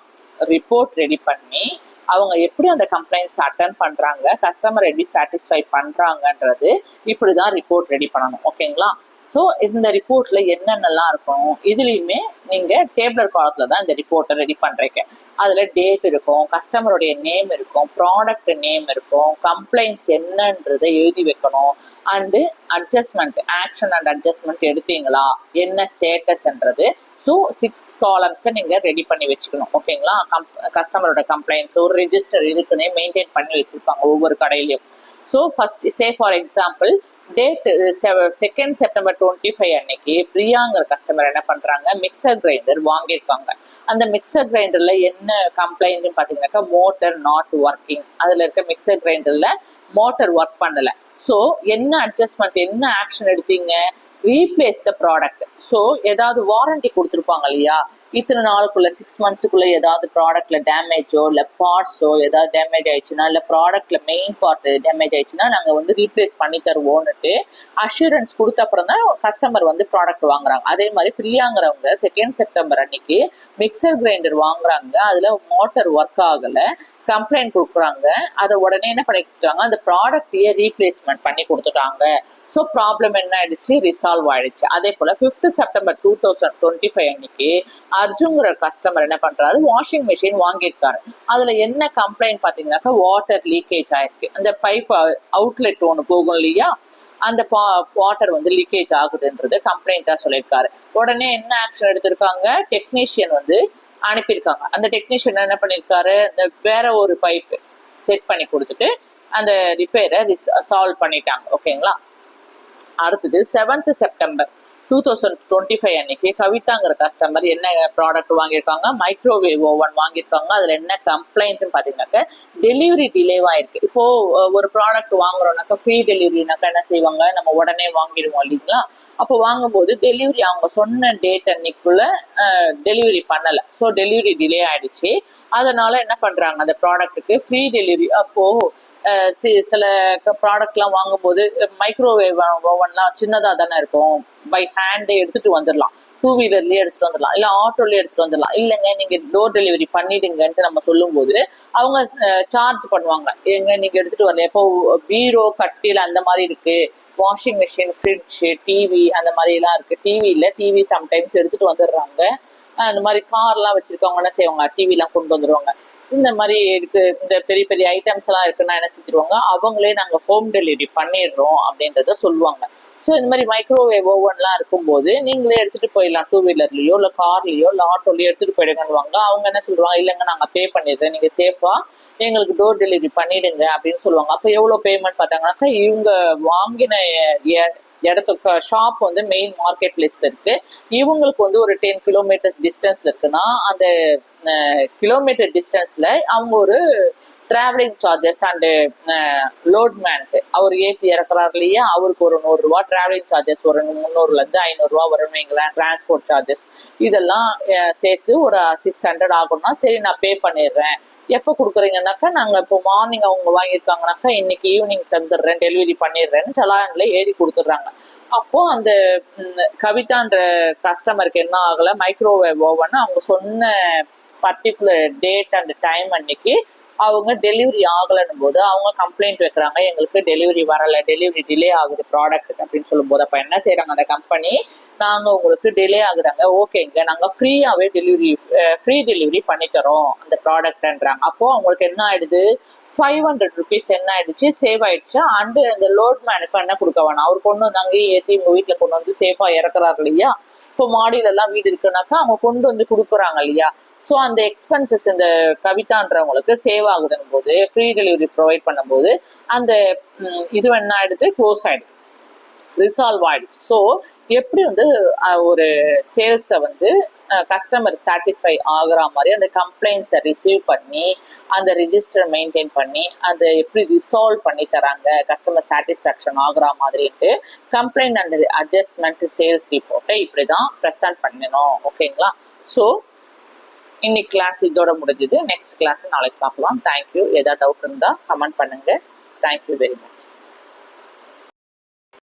ரிப்போர்ட் ரெடி பண்ணி அவங்க எப்படி அந்த கம்ப்ளைண்ட்ஸ் அட்டன் பண்ணுறாங்க, கஸ்டமர் எப்படி சாட்டிஸ்ஃபை பண்ணுறாங்கன்றது இப்படி தான் ரிப்போர்ட் ரெடி பண்ணணும். ஓகேங்களா. ஸோ இந்த ரிப்போர்ட்ல என்னென்னலாம் இருக்கும், இதுலேயுமே நீங்கள் டேபிளர் காலத்தில் தான் இந்த ரிப்போர்ட்டை ரெடி பண்ணுறீங்க. அதில் டேட் இருக்கும், கஸ்டமருடைய நேம் இருக்கும், ப்ராடக்ட் நேம் இருக்கும், கம்ப்ளைண்ட்ஸ் என்னன்றதை எழுதி வைக்கணும், and adjustment, action and adjustment எடுத்தீங்களா, என்ன ஸ்டேட்டஸ்ன்றது. ஸோ 6 columns நீங்கள் ரெடி பண்ணி வச்சுக்கணும். ஓகேங்களா. கஸ்டமரோட கம்ப்ளைண்ட்ஸ் ஒரு ரெஜிஸ்டர் இருக்குன்னு மெயின்டைன் பண்ணி வச்சுருப்பாங்க ஒவ்வொரு கடையிலையும். So first say for example date 2 September 25 அன்னைக்கு பிரியாங்கிற கஸ்டமர் என்ன பண்றாங்க, மிக்சர் கிரைண்டர் வாங்கியிருக்காங்க. அந்த மிக்சர் கிரைண்டர்ல என்ன கம்ப்ளைண்ட்னு பாத்தீங்கன்னாக்கா, மோட்டர் நாட் ஒர்க்கிங். அதுல இருக்க மிக்சர் கிரைண்டர்ல மோட்டர் ஒர்க் பண்ணல. ஸோ என்ன அட்ஜஸ்ட்மெண்ட், என்ன ஆக்ஷன் எடுத்தீங்க, ரீப்ளேஸ் த ப்ராடக்ட். ஸோ ஏதாவது வாரண்டி கொடுத்துருப்பாங்க இல்லையா, இத்தனை நாளுக்குள்ள 6 monthsக்குள்ள ஏதாவது ப்ராடக்ட்ல டேமேஜோ இல்லை பார்ட்ஸோ ஏதாவது டேமேஜ் ஆயிடுச்சுன்னா, இல்லை ப்ராடக்ட்ல மெயின் பார்ட் டேமேஜ் ஆயிடுச்சுன்னா நாங்கள் வந்து ரீப்ளேஸ் பண்ணி தருவோம்னுட்டு அஷூரன்ஸ் கொடுத்த அப்புறம் தான் கஸ்டமர் வந்து ப்ராடக்ட் வாங்குறாங்க. அதே மாதிரி பிரியாங்கிறவங்க 2 செப்டம்பர் அன்னைக்கு மிக்சர் கிரைண்டர் வாங்குறாங்க, அதுல மோட்டர் ஒர்க் ஆகல, கம்ப்ளைண்ட் கொடுக்குறாங்க. அதை உடனே என்ன பண்ணி கொடுத்தாங்க, அந்த ப்ராடக்டையே ரீப்ளேஸ்மெண்ட் பண்ணி கொடுத்துட்டாங்க. ஸோ ப்ராப்ளம் என்ன ஆயிடுச்சு, ரிசால்வ் ஆயிடுச்சு. அதே போல 5 செப்டம்பர் 2025 அன்னைக்கு அர்ஜுங்கிற கஸ்டமர் என்ன பண்றாரு, வாஷிங் மிஷின் வாங்கியிருக்காரு. அதுல என்ன கம்ப்ளைண்ட் பாத்தீங்கன்னாக்கா, வாட்டர் லீக்கேஜ் ஆயிருக்கு. அந்த பைப் அவுட்லெட் ஒன்று போகும் இல்லையா, அந்த வாட்டர் வந்து லீக்கேஜ் ஆகுதுன்றது கம்ப்ளைண்டா சொல்லியிருக்காரு. உடனே என்ன ஆக்ஷன் எடுத்திருக்காங்க, டெக்னீஷியன் வந்து அனுப்பியிருக்காங்க. அந்த டெக்னீஷியன் என்ன பண்ணியிருக்காரு, இந்த வேற ஒரு பைப் செட் பண்ணி கொடுத்துட்டு அந்த ரிப்பேரை சால்வ் பண்ணிட்டாங்க. ஓகேங்களா. அடுத்தது 7 செப்டம்பர் 2025 அன்னைக்கு கவிதாங்கிற கஸ்டமர் என்ன ப்ராடக்ட் வாங்கியிருக்காங்க, மைக்ரோவேவ் ஓவன் வாங்கியிருக்காங்க. அதுல என்ன கம்ப்ளைண்ட்னு பாத்தீங்கன்னாக்க, டெலிவரி டிலேவா இருக்கு. இப்போ ஒரு ப்ராடக்ட் வாங்குறோம்னாக்கா ஃப்ரீ டெலிவரினாக்கா என்ன செய்வாங்க, நம்ம உடனே வாங்கிடுவோம் இல்லைங்களா. அப்போ வாங்கும்போது டெலிவரி அவங்க சொன்ன டேட் அன்னைக்குள்ள டெலிவரி பண்ணல. ஸோ டெலிவரி டிலே ஆயிடுச்சு. அதனால என்ன பண்றாங்க, அந்த ப்ராடக்ட்டுக்கு ஃப்ரீ டெலிவரி. அப்போ சில ப்ராடக்ட்லாம் வாங்கும்போது மைக்ரோவேவ் ஓவன்லாம் சின்னதாக தானே இருக்கும், பை ஹேண்டே எடுத்துட்டு வந்துடலாம், 2 வீலர்லயே எடுத்துட்டு வந்துடலாம், இல்லை ஆட்டோலயே எடுத்துட்டு வந்துடலாம். இல்லைங்க நீங்க டோர் டெலிவரி பண்ணிடுங்கன்ட்டு நம்ம சொல்லும்போது அவங்க சார்ஜ் பண்ணுவாங்க. எங்க நீங்க எடுத்துட்டு வரல, எப்போ பீரோ கட்டில் அந்த மாதிரி இருக்கு, வாஷிங் மிஷின், ஃப்ரிட்ஜ், டிவி அந்த மாதிரி எல்லாம் இருக்கு. டிவி சம்டைம்ஸ் எடுத்துட்டு வந்துடுறாங்க. அந்த மாதிரி கார்லாம் வச்சிருக்கவங்க என்ன செய்வாங்க, டிவிலாம் கொண்டு வந்துடுவாங்க. இந்த மாதிரி இருக்கு, இந்த பெரிய பெரிய ஐட்டம்ஸ் எல்லாம் இருக்குன்னா என்ன செஞ்சிருவாங்க, அவங்களே நாங்கள் ஹோம் டெலிவரி பண்ணிடுறோம் அப்படின்றத சொல்லுவாங்க. ஸோ இந்த மாதிரி மைக்ரோவேவ் ஓவன்லாம் இருக்கும்போது நீங்களே எடுத்துட்டு போயிடலாம், 2 வீலர்லயோ இல்லை கார்லயோ இல்லை ஆட்டோலயோ எடுத்துட்டு போயிடுங்கன்னுவாங்க. அவங்க என்ன சொல்லுவாங்க, இல்லைங்க நாங்கள் பே பண்ணிடுறேன், நீங்க சேஃபா எங்களுக்கு டோர் டெலிவரி பண்ணிடுங்க அப்படின்னு சொல்லுவாங்க. அப்போ எவ்வளோ பேமெண்ட் பார்த்தாங்கன்னாக்கா, இவங்க வாங்கின இடத்துக்கு ஷாப் வந்து மெயின் மார்க்கெட் பிளேஸ்ல இருக்கு, இவங்களுக்கு வந்து ஒரு 10 கிலோமீட்டர்ஸ் டிஸ்டன்ஸ்ல இருக்குன்னா, அந்த கிலோமீட்டர் டிஸ்டன்ஸ்ல அவங்க ஒரு டிராவலிங் சார்ஜஸ் அண்டு லோட்மேனுக்கு அவர் ஏற்றி இறக்குறாரு இல்லையா, அவருக்கு ஒரு 100 ரூபா டிராவலிங் சார்ஜஸ், ஒரு 300லேருந்து 500 ரூபா வரும்னு வைங்களேன், டிரான்ஸ்போர்ட் சார்ஜஸ் இதெல்லாம் சேர்த்து ஒரு 600 ஆகும்னா சரி நான் பே பண்ணிடுறேன். எப்போ கொடுக்குறீங்கன்னாக்கா, நாங்கள் இப்போ மார்னிங் அவங்க வாங்கியிருக்காங்கனாக்கா இன்னைக்கு ஈவினிங் தந்துடுறேன், டெலிவரி பண்ணிடுறேன்னு சலான்ல எழுதி கொடுத்துட்றாங்க. அப்போ அந்த கவிதான்ற கஸ்டமருக்கு என்ன ஆகலை, மைக்ரோவேவ் ஓவன் அவங்க சொன்ன பர்டிகுலர் டேட் அண்ட் டைம் அன்னைக்கு அவங்க டெலிவரி ஆகலைன்னும் போது அவங்க கம்ப்ளைண்ட் வைக்கிறாங்க, எங்களுக்கு டெலிவரி வரலை, டெலிவரி டிலே ஆகுது ப்ராடக்ட்டுக்கு அப்படின்னு சொல்லும்போது அப்போ என்ன செய்யறாங்க அந்த கம்பெனி, நாங்கள் உங்களுக்கு டிலே ஆகுதாங்க, ஓகேங்க நாங்கள் ஃப்ரீயாகவே ஃப்ரீ டெலிவரி பண்ணித்தரோம் அந்த ப்ராடக்ட்ன்றாங்க. அப்போது அவங்களுக்கு என்ன ஆயிடுது, 500 rupees என்ன ஆயிடுச்சு, சேவ் ஆயிடுச்சு. அண்டு அந்த லோட் மேனுக்கு என்ன கொடுக்க வேணாம், அவர் கொண்டு வந்தாங்க ஏற்றி உங்கள் வீட்டில் கொண்டு வந்து சேஃபாக இறக்குறாரு இல்லையா. இப்போ மாடியிலெல்லாம் வீடு இருக்குனாக்கா அவங்க கொண்டு வந்து கொடுக்குறாங்க இல்லையா. ஸோ அந்த எக்ஸ்பென்சஸ் இந்த கவிதான்றவங்களுக்கு சேவ் ஆகுதுன்னு போது, ஃப்ரீ டெலிவரி ப்ரொவைட் பண்ணும்போது அந்த இது என்ன ஆயிடுது, க்ளோஸ் ஆயிடுது, ரிசால்வ் ஆயிடுச்சு. ஸோ எப்படி வந்து ஒரு சேல்ஸை வந்து கஸ்டமர் சாட்டிஸ்ஃபை ஆகுற மாதிரி அந்த கம்ப்ளைண்ட்ஸை ரிசீவ் பண்ணி அந்த ரிஜிஸ்டர் மெயின்டைன் பண்ணி அதை எப்படி ரிசால்வ் பண்ணி தராங்க, கஸ்டமர் சாட்டிஸ்ஃபேக்ஷன் ஆகுற மாதிரிட்டு கம்ப்ளைண்ட் அண்ட் அட்ஜஸ்ட்மெண்ட் சேல்ஸ் ரிப்போர்ட்டை இப்படி தான் ப்ரெசென்ட் பண்ணணும். ஓகேங்களா. ஸோ இன்னைக்கு கிளாஸ் இதோட முடிஞ்சது. நெக்ஸ்ட் கிளாஸ் நாளைக்கு பார்க்கலாம். தேங்க்யூ. ஏதாவது டவுட் இருந்தால் கமெண்ட் பண்ணுங்க. Thank you very much.